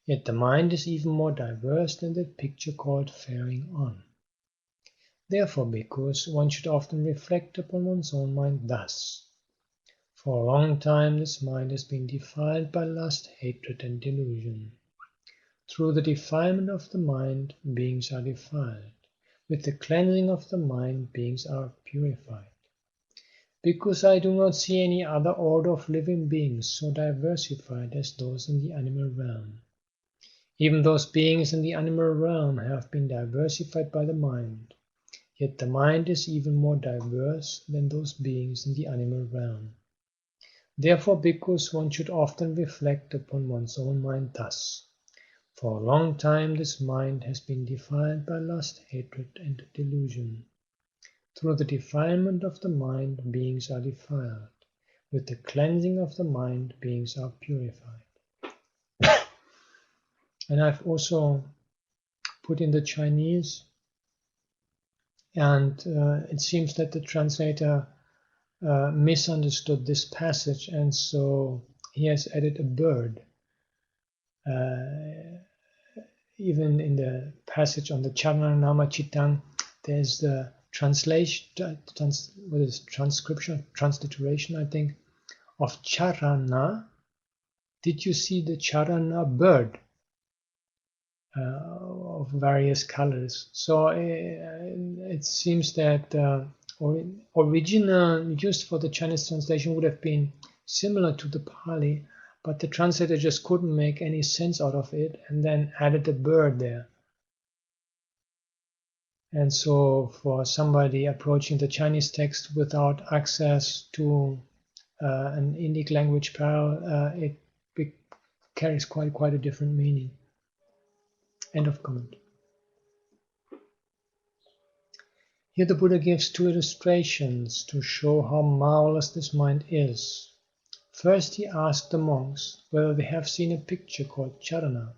Yet the mind is even more diverse than that picture called Faring On. Therefore, bhikkhus, one should often reflect upon one's own mind thus. For a long time this mind has been defiled by lust, hatred, and delusion. Through the defilement of the mind, beings are defiled. With the cleansing of the mind, beings are purified. Because I do not see any other order of living beings so diversified as those in the animal realm. Even those beings in the animal realm have been diversified by the mind, yet the mind is even more diverse than those beings in the animal realm. Therefore, bhikkhus, one should often reflect upon one's own mind thus. For a long time this mind has been defiled by lust, hatred, and delusion. Through the defilement of the mind, beings are defiled. With the cleansing of the mind, beings are purified. And I've also put in the Chinese, and it seems that the translator misunderstood this passage, and so he has added a bird. Even in the passage on the Charanama Chittang, there's the transliteration, I think, of Charana. Did you see the Charana bird of various colors? So it seems that original used for the Chinese translation would have been similar to the Pali, but the translator just couldn't make any sense out of it and then added a bird there. And so for somebody approaching the Chinese text without access to an Indic language parallel, it carries quite a different meaning. End of comment. Here the Buddha gives two illustrations to show how marvelous this mind is. First he asked the monks whether they have seen a picture called Charana.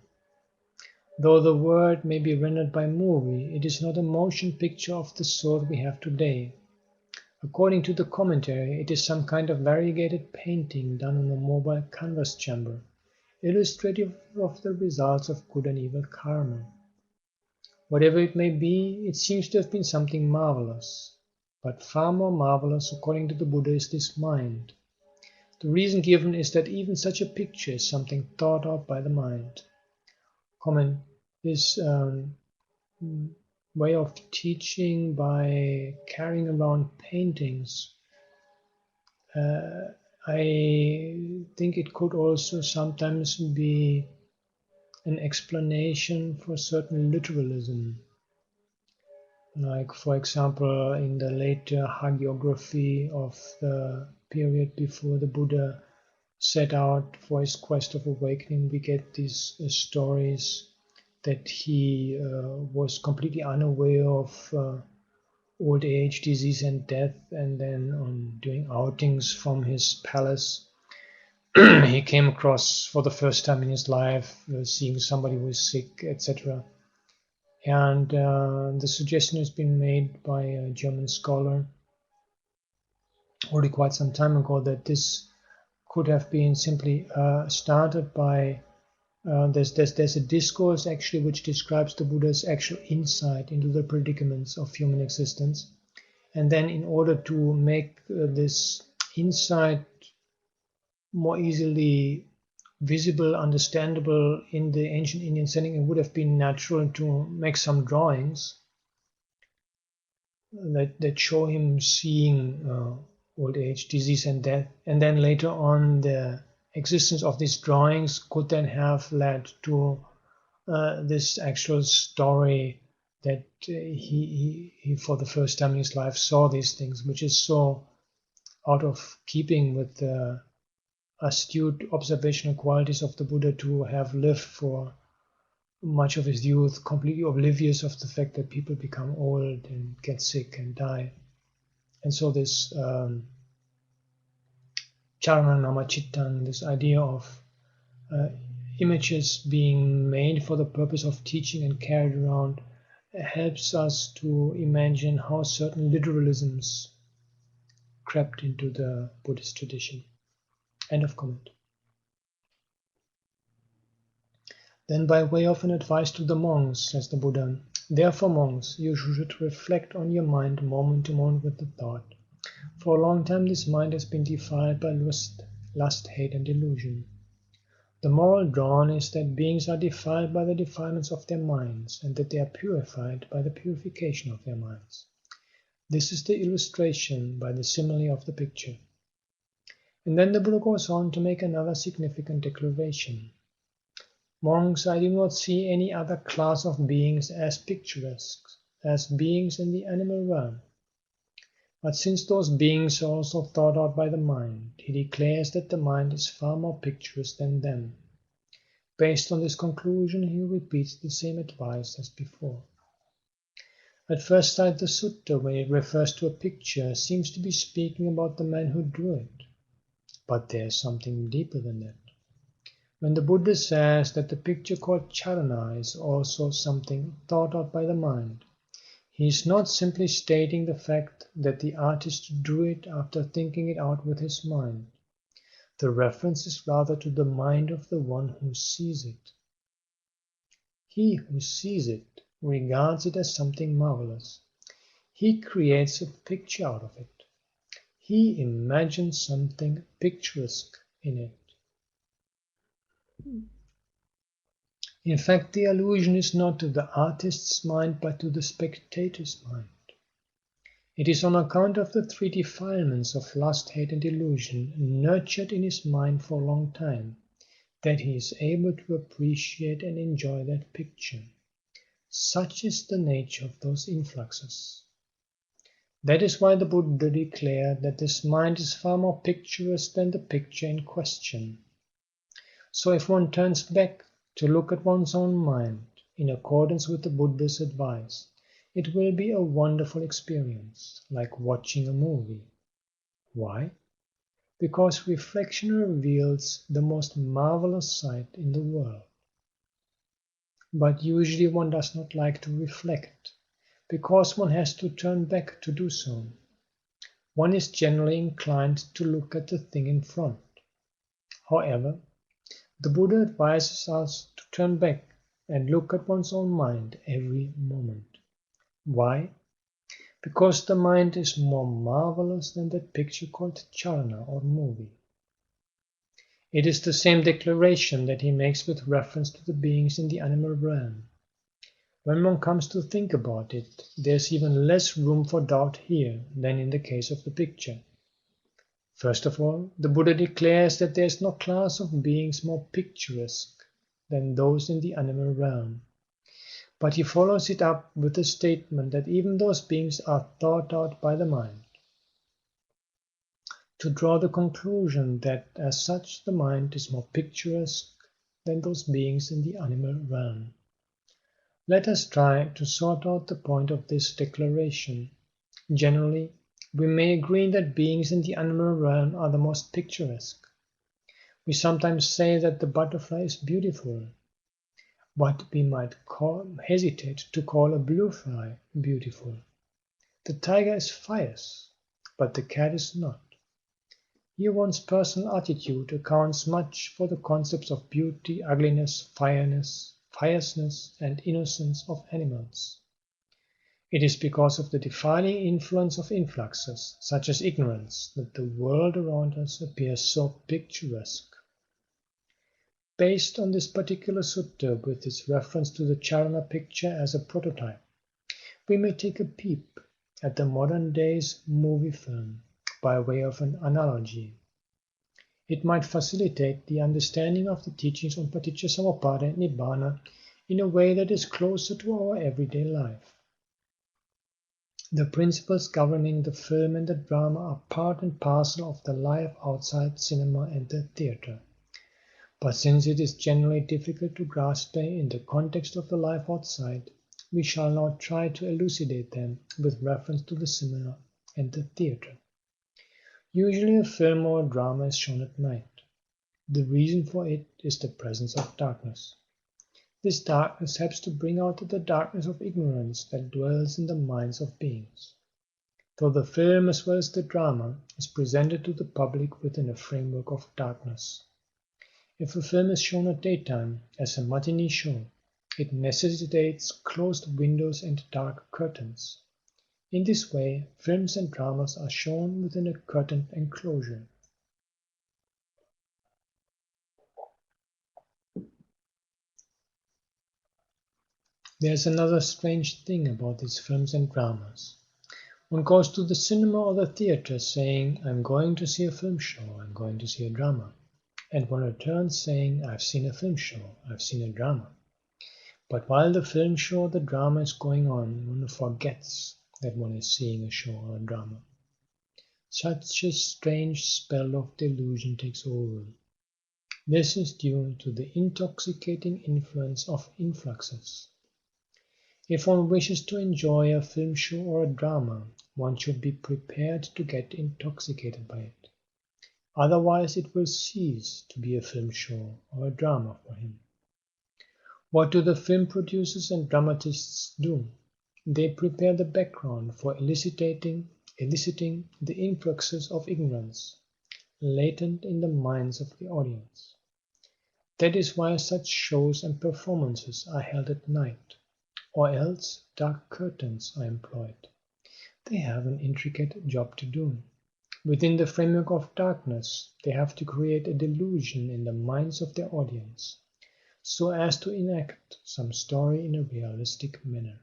Though the word may be rendered by movie, it is not a motion picture of the sort we have today. According to the commentary, it is some kind of variegated painting done on a mobile canvas chamber, illustrative of the results of good and evil karma. Whatever it may be, it seems to have been something marvelous. But far more marvelous, according to the Buddha, is this mind. The reason given is that even such a picture is something thought out by the mind. Comment. This way of teaching by carrying around paintings, I think it could also sometimes be an explanation for certain literalism. Like, for example, in the later hagiography of the period before the Buddha set out for his quest of awakening, we get these stories that he was completely unaware of old age, disease, and death, and then doing outings from his palace, he came across for the first time in his life seeing somebody who is sick, etc. And the suggestion has been made by a German scholar already quite some time ago that this could have been simply started by there's a discourse actually which describes the Buddha's actual insight into the predicaments of human existence, and then in order to make this insight more easily visible, understandable in the ancient Indian setting, it would have been natural to make some drawings that show him seeing old age, disease, and death. And then later on, the existence of these drawings could then have led to this actual story that he for the first time in his life saw these things, which is so out of keeping with the astute observational qualities of the Buddha to have lived for much of his youth completely oblivious of the fact that people become old and get sick and die. And so this Charanamachittan, this idea of images being made for the purpose of teaching and carried around, helps us to imagine how certain literalisms crept into the Buddhist tradition. End of comment. Then, by way of an advice to the monks, says the Buddha, therefore, monks, you should reflect on your mind moment to moment with the thought. For a long time this mind has been defiled by lust, hate, and delusion. The moral drawn is that beings are defiled by the defilements of their minds, and that they are purified by the purification of their minds. This is the illustration by the simile of the picture. And then the Buddha goes on to make another significant declaration. Monks, I do not see any other class of beings as picturesque, as beings in the animal realm. But since those beings are also thought out by the mind, he declares that the mind is far more picturesque than them. Based on this conclusion, he repeats the same advice as before. At first sight, the sutta, when it refers to a picture, seems to be speaking about the man who drew it. But there is something deeper than that. When the Buddha says that the picture called charana is also something thought out by the mind, he is not simply stating the fact that the artist drew it after thinking it out with his mind. The reference is rather to the mind of the one who sees it. He who sees it regards it as something marvelous. He creates a picture out of it. He imagines something picturesque in it. In fact, the allusion is not to the artist's mind, but to the spectator's mind. It is on account of the three defilements of lust, hate, and delusion, nurtured in his mind for a long time, that he is able to appreciate and enjoy that picture. Such is the nature of those influxes. That is why the Buddha declared that this mind is far more picturesque than the picture in question. So if one turns back to look at one's own mind, in accordance with the Buddha's advice, it will be a wonderful experience, like watching a movie. Why? Because reflection reveals the most marvelous sight in the world. But usually one does not like to reflect, because one has to turn back to do so. One is generally inclined to look at the thing in front. However, the Buddha advises us to turn back and look at one's own mind every moment. Why? Because the mind is more marvelous than that picture called charana or movie. It is the same declaration that he makes with reference to the beings in the animal realm. When one comes to think about it, there's even less room for doubt here than in the case of the picture. First of all, the Buddha declares that there is no class of beings more picturesque than those in the animal realm. But he follows it up with the statement that even those beings are thought out by the mind, to draw the conclusion that as such the mind is more picturesque than those beings in the animal realm. Let us try to sort out the point of this declaration. Generally, we may agree that beings in the animal realm are the most picturesque. We sometimes say that the butterfly is beautiful, but we might hesitate to call a blue fly beautiful. The tiger is fierce, but the cat is not. Here one's personal attitude accounts much for the concepts of beauty, ugliness, fierceness, and innocence of animals. It is because of the defiling influence of influxes, such as ignorance, that the world around us appears so picturesque. Based on this particular sutta with its reference to the Charana picture as a prototype, we may take a peep at the modern day's movie film by way of an analogy. It might facilitate the understanding of the teachings on Paticcasamuppada and Nibbāna in a way that is closer to our everyday life. The principles governing the film and the drama are part and parcel of the life outside cinema and the theatre. But since it is generally difficult to grasp them in the context of the life outside, we shall now try to elucidate them with reference to the cinema and the theatre. Usually a film or a drama is shown at night. The reason for it is the presence of darkness. This darkness helps to bring out the darkness of ignorance that dwells in the minds of beings. Though the film as well as the drama is presented to the public within a framework of darkness. If a film is shown at daytime as a matinee show, it necessitates closed windows and dark curtains. In this way, films and dramas are shown within a curtained enclosure. There's another strange thing about these films and dramas. One goes to the cinema or the theatre saying, I'm going to see a film show, I'm going to see a drama. And one returns saying, I've seen a film show, I've seen a drama. But while the film show or the drama is going on, one forgets that one is seeing a show or a drama. Such a strange spell of delusion takes over. This is due to the intoxicating influence of influxes. If one wishes to enjoy a film show or a drama, one should be prepared to get intoxicated by it. Otherwise it will cease to be a film show or a drama for him. What do the film producers and dramatists do? They prepare the background for eliciting the influxes of ignorance latent in the minds of the audience. That is why such shows and performances are held at night, or else dark curtains are employed. They have an intricate job to do. Within the framework of darkness, they have to create a delusion in the minds of their audience, so as to enact some story in a realistic manner.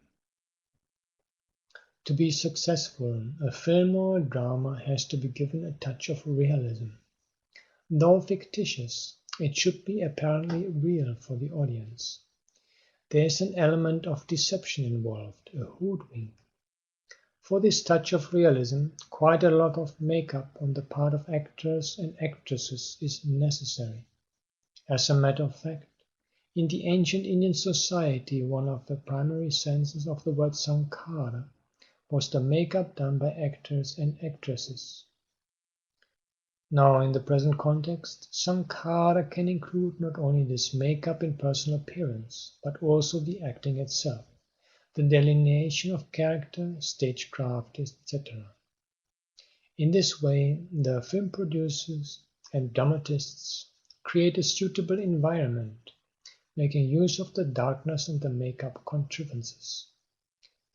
To be successful, a film or a drama has to be given a touch of realism. Though fictitious, it should be apparently real for the audience. There is an element of deception involved, a hoodwink. For this touch of realism, quite a lot of makeup on the part of actors and actresses is necessary. As a matter of fact, in the ancient Indian society, one of the primary senses of the word sankhara was the makeup done by actors and actresses. Now, in the present context, sankhara can include not only this makeup in personal appearance, but also the acting itself, the delineation of character, stagecraft, etc. In this way, the film producers and dramatists create a suitable environment, making use of the darkness and the makeup contrivances.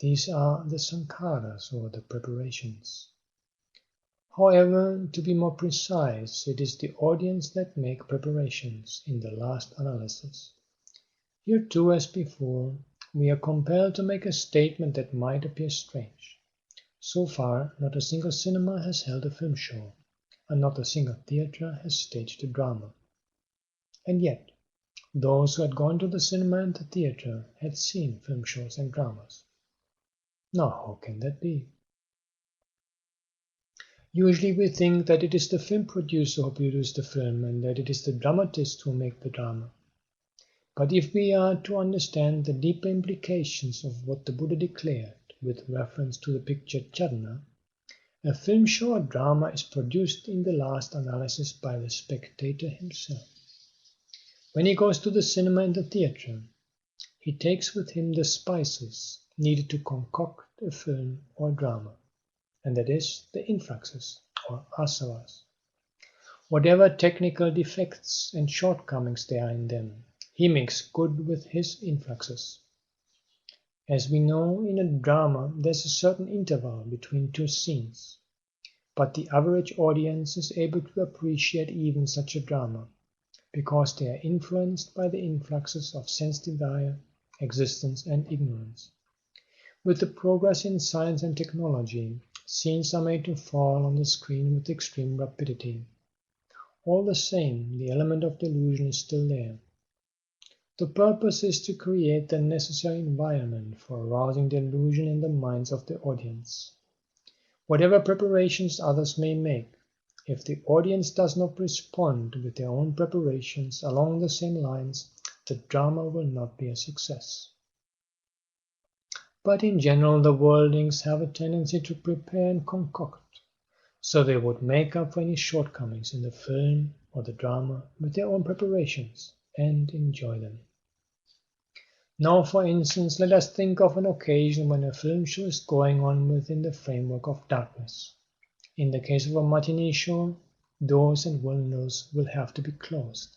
These are the sankharas, or the preparations. However, to be more precise, it is the audience that make preparations in the last analysis. Here too, as before, we are compelled to make a statement that might appear strange. So far, not a single cinema has held a film show, and not a single theatre has staged a drama. And yet, Those who had gone to the cinema and the theatre had seen film shows and dramas. Now, how can that be? Usually we think that it is the film producer who produces the film and that it is the dramatist who makes the drama. But if we are to understand the deeper implications of what the Buddha declared with reference to the picture Charana, a film show or drama is produced in the last analysis by the spectator himself. When he goes to the cinema and the theatre, he takes with him the spices needed to concoct a film or drama, and that is the influxes or asavas. Whatever technical defects and shortcomings there are in them, he makes good with his influxes. As we know, in a drama there's a certain interval between two scenes, but the average audience is able to appreciate even such a drama, because they are influenced by the influxes of sense desire, existence and ignorance. With the progress in science and technology, scenes are made to fall on the screen with extreme rapidity. All the same, the element of delusion is still there. The purpose is to create the necessary environment for arousing delusion in the minds of the audience. Whatever preparations others may make, if the audience does not respond with their own preparations along the same lines, the drama will not be a success. But in general, the worldlings have a tendency to prepare and concoct, so they would make up for any shortcomings in the film or the drama with their own preparations and enjoy them. Now, for instance, let us think of an occasion when a film show is going on within the framework of darkness. In the case of a matinee show, doors and windows will have to be closed.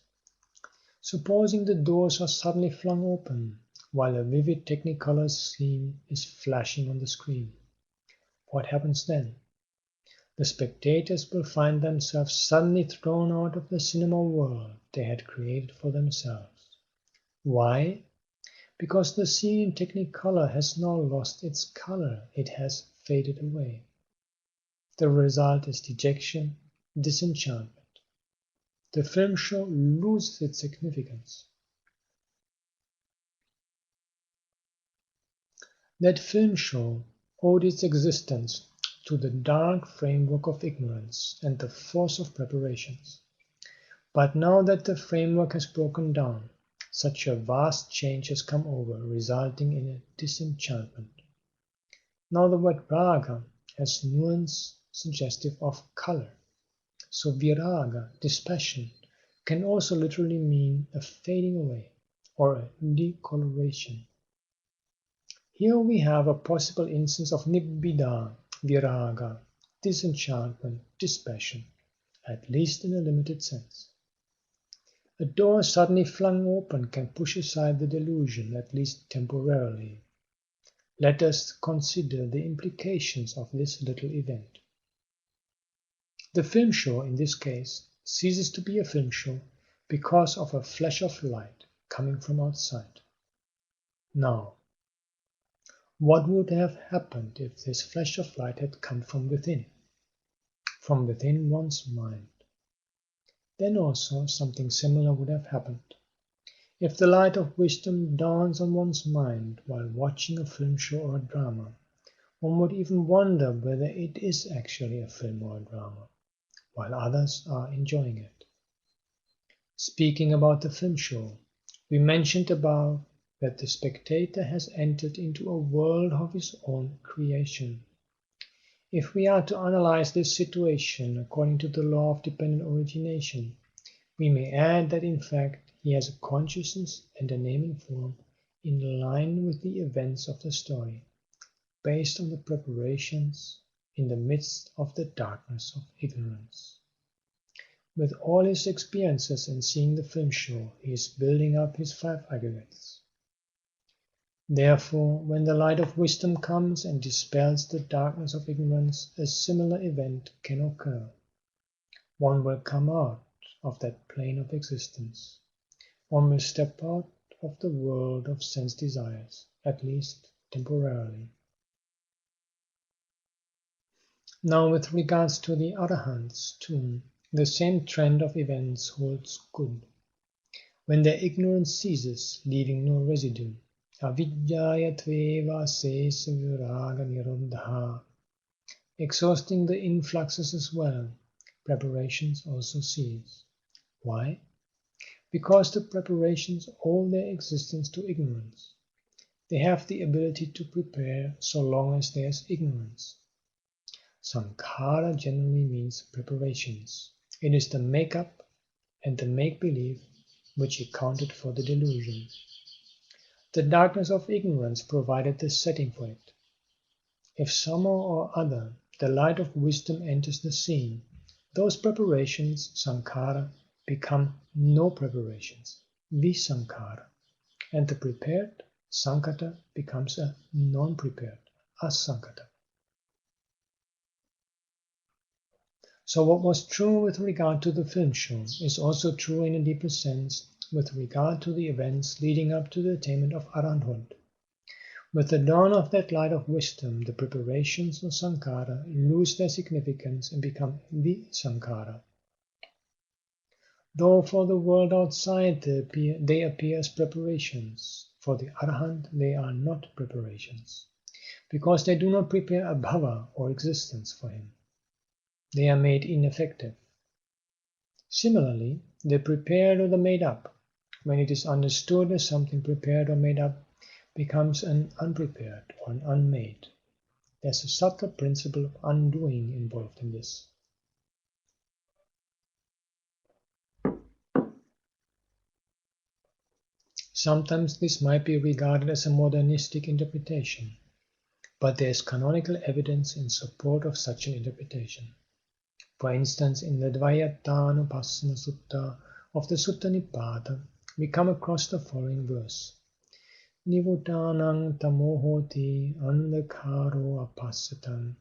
Supposing the doors are suddenly flung open while a vivid technicolor scene is flashing on the screen. What happens then? The spectators will find themselves suddenly thrown out of the cinema world they had created for themselves. Why? Because the scene in technicolor has now lost its color, it has faded away. The result is dejection, disenchantment. The film show loses its significance. That film show owed its existence to the dark framework of ignorance and the force of preparations. But now that the framework has broken down, such a vast change has come over, resulting in a disenchantment. Now the word raga has nuance suggestive of color, so viraga, dispassion, can also literally mean a fading away or a decoloration. Here we have a possible instance of nibbida, viraga, disenchantment, dispassion, at least in a limited sense. A door suddenly flung open can push aside the delusion, at least temporarily. Let us consider the implications of this little event. The film show, in this case, ceases to be a film show because of a flash of light coming from outside. Now, what would have happened if this flash of light had come from within one's mind? Then also something similar would have happened. If the light of wisdom dawns on one's mind while watching a film show or a drama, one would even wonder whether it is actually a film or a drama, while others are enjoying it. Speaking about the film show, we mentioned above that the spectator has entered into a world of his own creation. If we are to analyze this situation according to the law of dependent origination, we may add that in fact he has a consciousness and a naming form in line with the events of the story, based on the preparations in the midst of the darkness of ignorance. With all his experiences in seeing the film show, he is building up his 5 aggregates. Therefore, when the light of wisdom comes and dispels the darkness of ignorance, a similar event can occur. One will come out of that plane of existence. One will step out of the world of sense desires, at least temporarily. Now, with regards to the Arahants, too, the same trend of events holds good. when their ignorance ceases, leaving no residue. Avidyaya tveva sesa viraga nirodha. Exhausting the influxes as well, preparations also cease. Why? Because the preparations owe their existence to ignorance. They have the ability to prepare so long as there is ignorance. Sankhara generally means preparations. It is the make-up and the make-believe which accounted for the delusion. The darkness of ignorance provided the setting for it. If somehow or other the light of wisdom enters the scene, those preparations, sankhara, become no preparations, visankhara, and the prepared, sankata, becomes a non-prepared, asankata. So what was true with regard to the film show is also true in a deeper sense with regard to the events leading up to the attainment of arahanthood. With the dawn of that light of wisdom, the preparations of sankhara lose their significance and become visankhara. Though for the world outside they appear as preparations, for the arahant they are not preparations, because they do not prepare a bhava or existence for him. They are made ineffective. Similarly, the prepared or the made up, when it is understood as something prepared or made up, becomes an unprepared or an unmade. There's a subtle principle of undoing involved in this. Sometimes this might be regarded as a modernistic interpretation, but there is canonical evidence in support of such an interpretation. For instance, in the Dvayattanupassana Sutta of the Sutta Nibbāna, we come across the following verse. Nivuttanang tamohoti andhakaro apassatan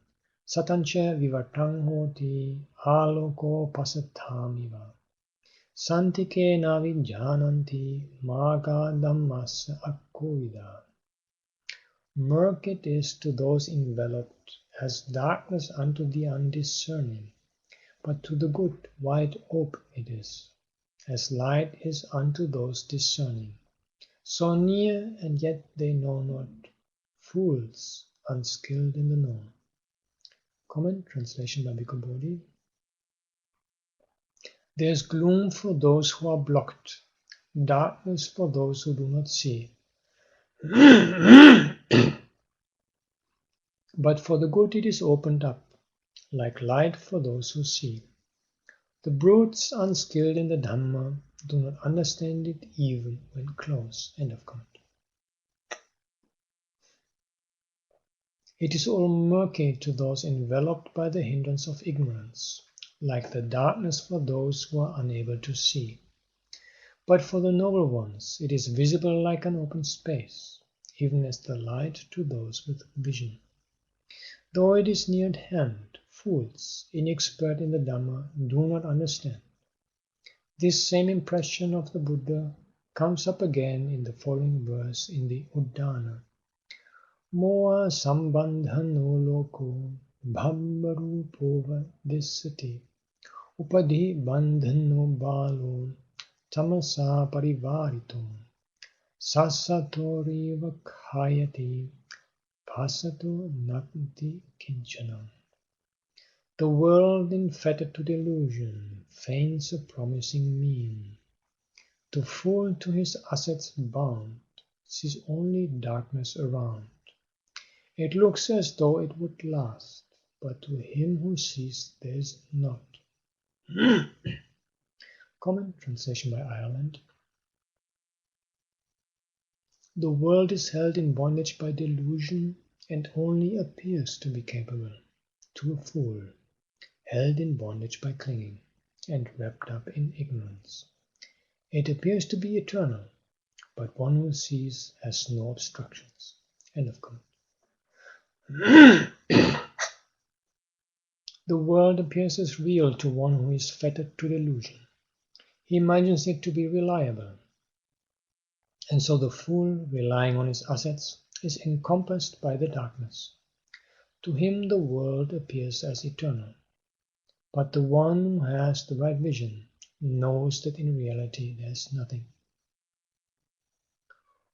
satancha vivartang hoti aloko pasatamiva santike navijananti maga dhammasa akkovida. Murk it is to those enveloped as darkness unto the undiscerning, but to the good wide open it is, as light is unto those discerning. So near, and yet they know not, fools, unskilled in the known. Comment, translation by Bhikkhu Bodhi. There is gloom for those who are blocked, darkness for those who do not see. But for the good it is opened up, like light for those who see. The brutes, unskilled in the Dhamma, do not understand it even when close. End of comment. It is all murky to those enveloped by the hindrance of ignorance, like the darkness for those who are unable to see. But for the noble ones it is visible like an open space, even as the light to those with vision. Though it is near at hand, fools, inexpert in the Dhamma, do not understand. This same impression of the Buddha comes up again in the following verse in the Uddana. Moha sambandhano loko bhabbarupova dissati upadhi bandhano balo tamasa parivarito sasatori vakhayati pasato nanti kinchanam. The world infettered to delusion feigns a promising mean. The fool to his assets bound sees only darkness around. It looks as though it would last, but to him who sees there is not. Comment, translation by Ireland. The world is held in bondage by delusion and only appears to be capable, to a fool, held in bondage by clinging and wrapped up in ignorance. It appears to be eternal, but one who sees has no obstructions. End of comment. The world appears as real to one who is fettered to delusion. He imagines it to be reliable, and so the fool, relying on his assets, is encompassed by the darkness. To him the world appears as eternal, but the one who has the right vision knows that in reality there is nothing.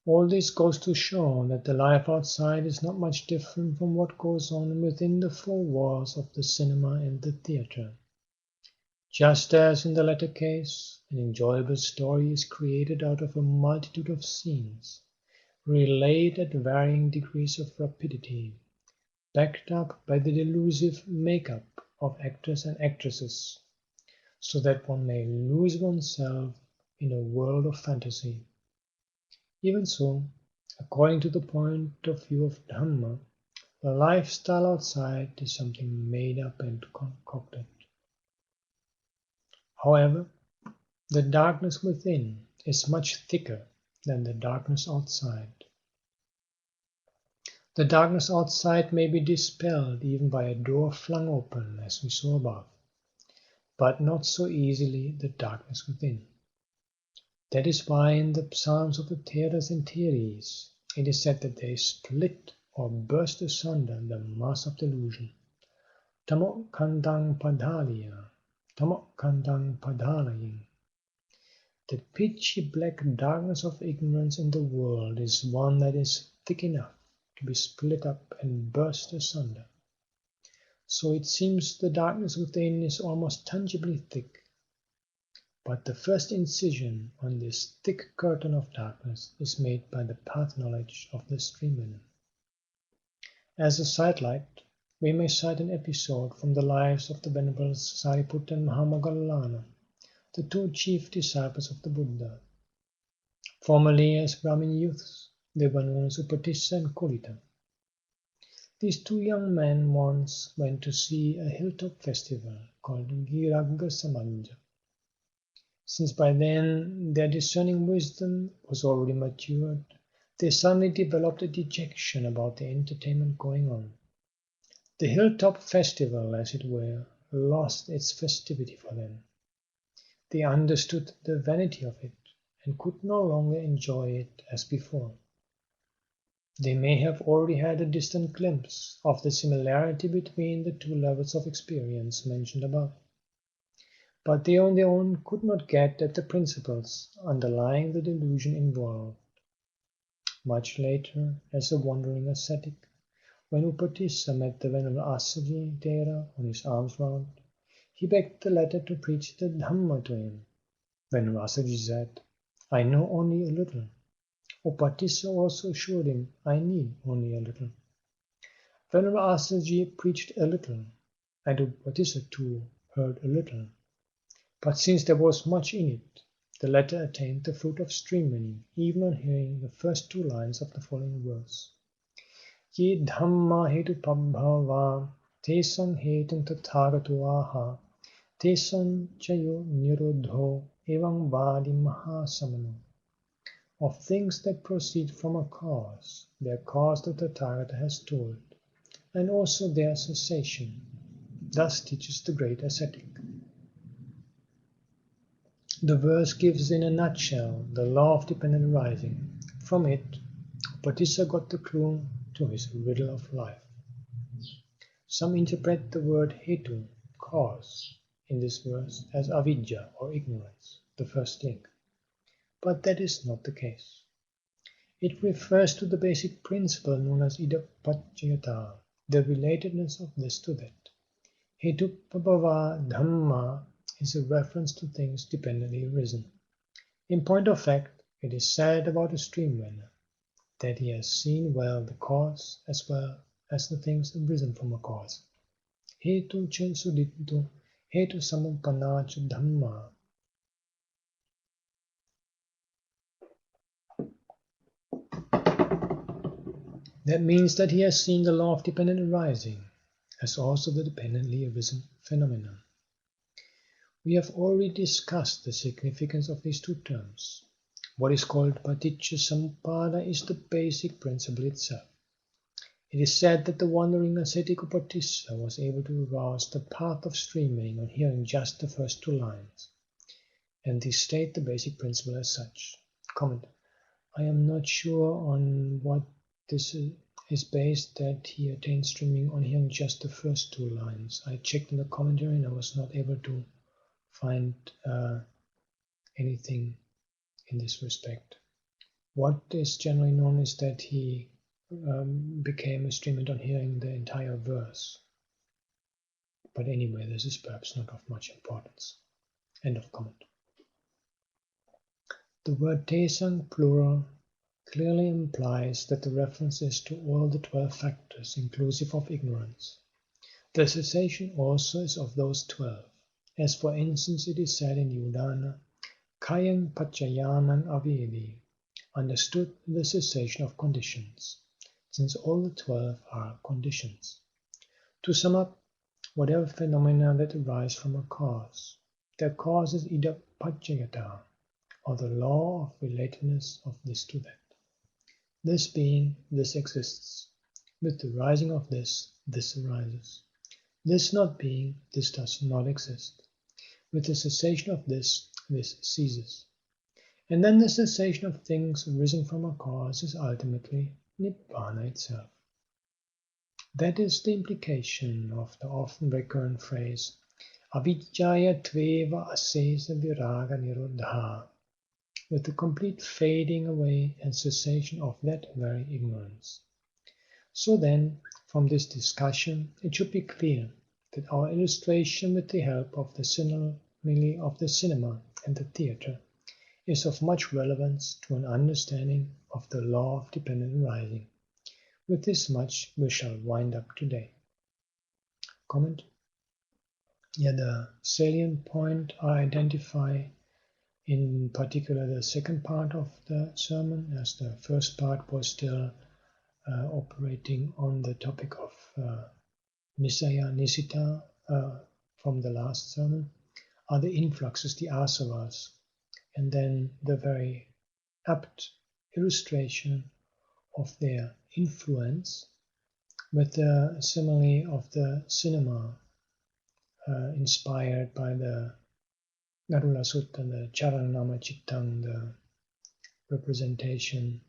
All this goes to show that the life outside is not much different from what goes on within the four walls of the cinema and the theatre. Just as in the latter case, an enjoyable story is created out of a multitude of scenes, relayed at varying degrees of rapidity, backed up by the delusive make-up of actors and actresses, so that one may lose oneself in a world of fantasy. Even so, according to the point of view of Dhamma, the lifestyle outside is something made up and concocted. However, the darkness within is much thicker than the darkness outside. The darkness outside may be dispelled even by a door flung open, as we saw above, but not so easily the darkness within. That is why in the Psalms of the Theras and Theres it is said that they split or burst asunder the mass of delusion. Tamok kandang padhaliya, tamok kandang padhalaying. The pitchy black darkness of ignorance in the world is one that is thick enough to be split up and burst asunder. So it seems the darkness within is almost tangibly thick. But the first incision on this thick curtain of darkness is made by the path knowledge of the streamlinner. As a sidelight, we may cite an episode from the lives of the Venerable Sariputta and Mahamoggalana, the two chief disciples of the Buddha. Formerly as Brahmin youths, they were known as Upatissa and Kolita. These two young men once went to see a hilltop festival called Giragga Samanja. Since by then their discerning wisdom was already matured, they suddenly developed a dejection about the entertainment going on. The hilltop festival, as it were, lost its festivity for them. They understood the vanity of it and could no longer enjoy it as before. They may have already had a distant glimpse of the similarity between the two levels of experience mentioned above, but they on their own could not get at the principles underlying the delusion involved. Much later, as a wandering ascetic, when Upatissa met the Venerable Assaji Thera on his alms round, he begged the latter to preach the Dhamma to him. Venerable Assaji said, "I know only a little." Upatissa also assured him, "I need only a little." Venerable Assaji preached a little, and Upatissa too heard a little. But since there was much in it, the latter attained the fruit of stream-winning, even on hearing the first two lines of the following verse. Ye dhamma hetu pabhava, tesam hetum tathagato aha, tesam chayo nirodho, evam vadi mahasamano. Of things that proceed from a cause, their cause the Tathagata has told, and also their cessation. Thus teaches the great ascetic. The verse gives in a nutshell the law of dependent arising. From it, Upatissa got the clue to his riddle of life. Some interpret the word hetu, cause, in this verse as avidya or ignorance, the first link. But that is not the case. It refers to the basic principle known as idappaccayata, the relatedness of this to that. Hetupabhava dhamma is a reference to things dependently arisen. In point of fact, it is said about a stream-winner that he has seen well the cause as well as the things arisen from a cause. Hetu cha sudittu, hetu samuppanna cha dhamma. That means that he has seen the law of dependent arising, as also the dependently arisen phenomenon. We have already discussed the significance of these two terms. What is called paticca samuppada is the basic principle itself. It is said that the wandering ascetic Upatissa was able to arouse the path of streaming on hearing just the first two lines, and they state the basic principle as such. Comment. I am not sure on what this is based that he attained streaming on hearing just the first two lines. I checked in the commentary and I was not able to find anything in this respect. What is generally known is that he became a streamlet on hearing the entire verse. But anyway, this is perhaps not of much importance. End of comment. The word tesang plural clearly implies that the reference is to all the 12 factors inclusive of ignorance. The cessation also is of those 12, as for instance it is said in Udana, Kayang Pachayanan Avedi, understood the cessation of conditions, since all the 12 are conditions. To sum up, whatever phenomena that arise from a cause, their cause is either Pachayata, or the law of relatedness of this to that. This being, this exists. With the rising of this, this arises. This not being, this does not exist. With the cessation of this, this ceases. And then the cessation of things arisen from a cause is ultimately Nibbāna itself. That is the implication of the often recurrent phrase Avijjaya tveva asesa viraga nirodha, with the complete fading away and cessation of that very ignorance. So then, from this discussion, it should be clear that our illustration with the help of the simile of the cinema and the theatre is of much relevance to an understanding of the law of dependent arising. With this much we shall wind up today. Comment? Yeah, the salient point I identify in particular the second part of the sermon, as the first part was still operating on the topic of Nisaya Nisita from the last sermon, are the influxes, the asavas, and then the very apt illustration of their influence with the simile of the cinema inspired by the Narula Sutta, the Charanama Chittang, the representation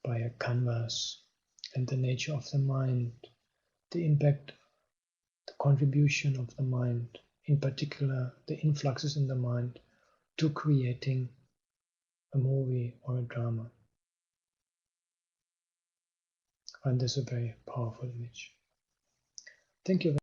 by a canvas, and the nature of the mind, the impact, the contribution of the mind, in particular the influxes in the mind, to creating a movie or a drama. I find this a very powerful image. Thank you.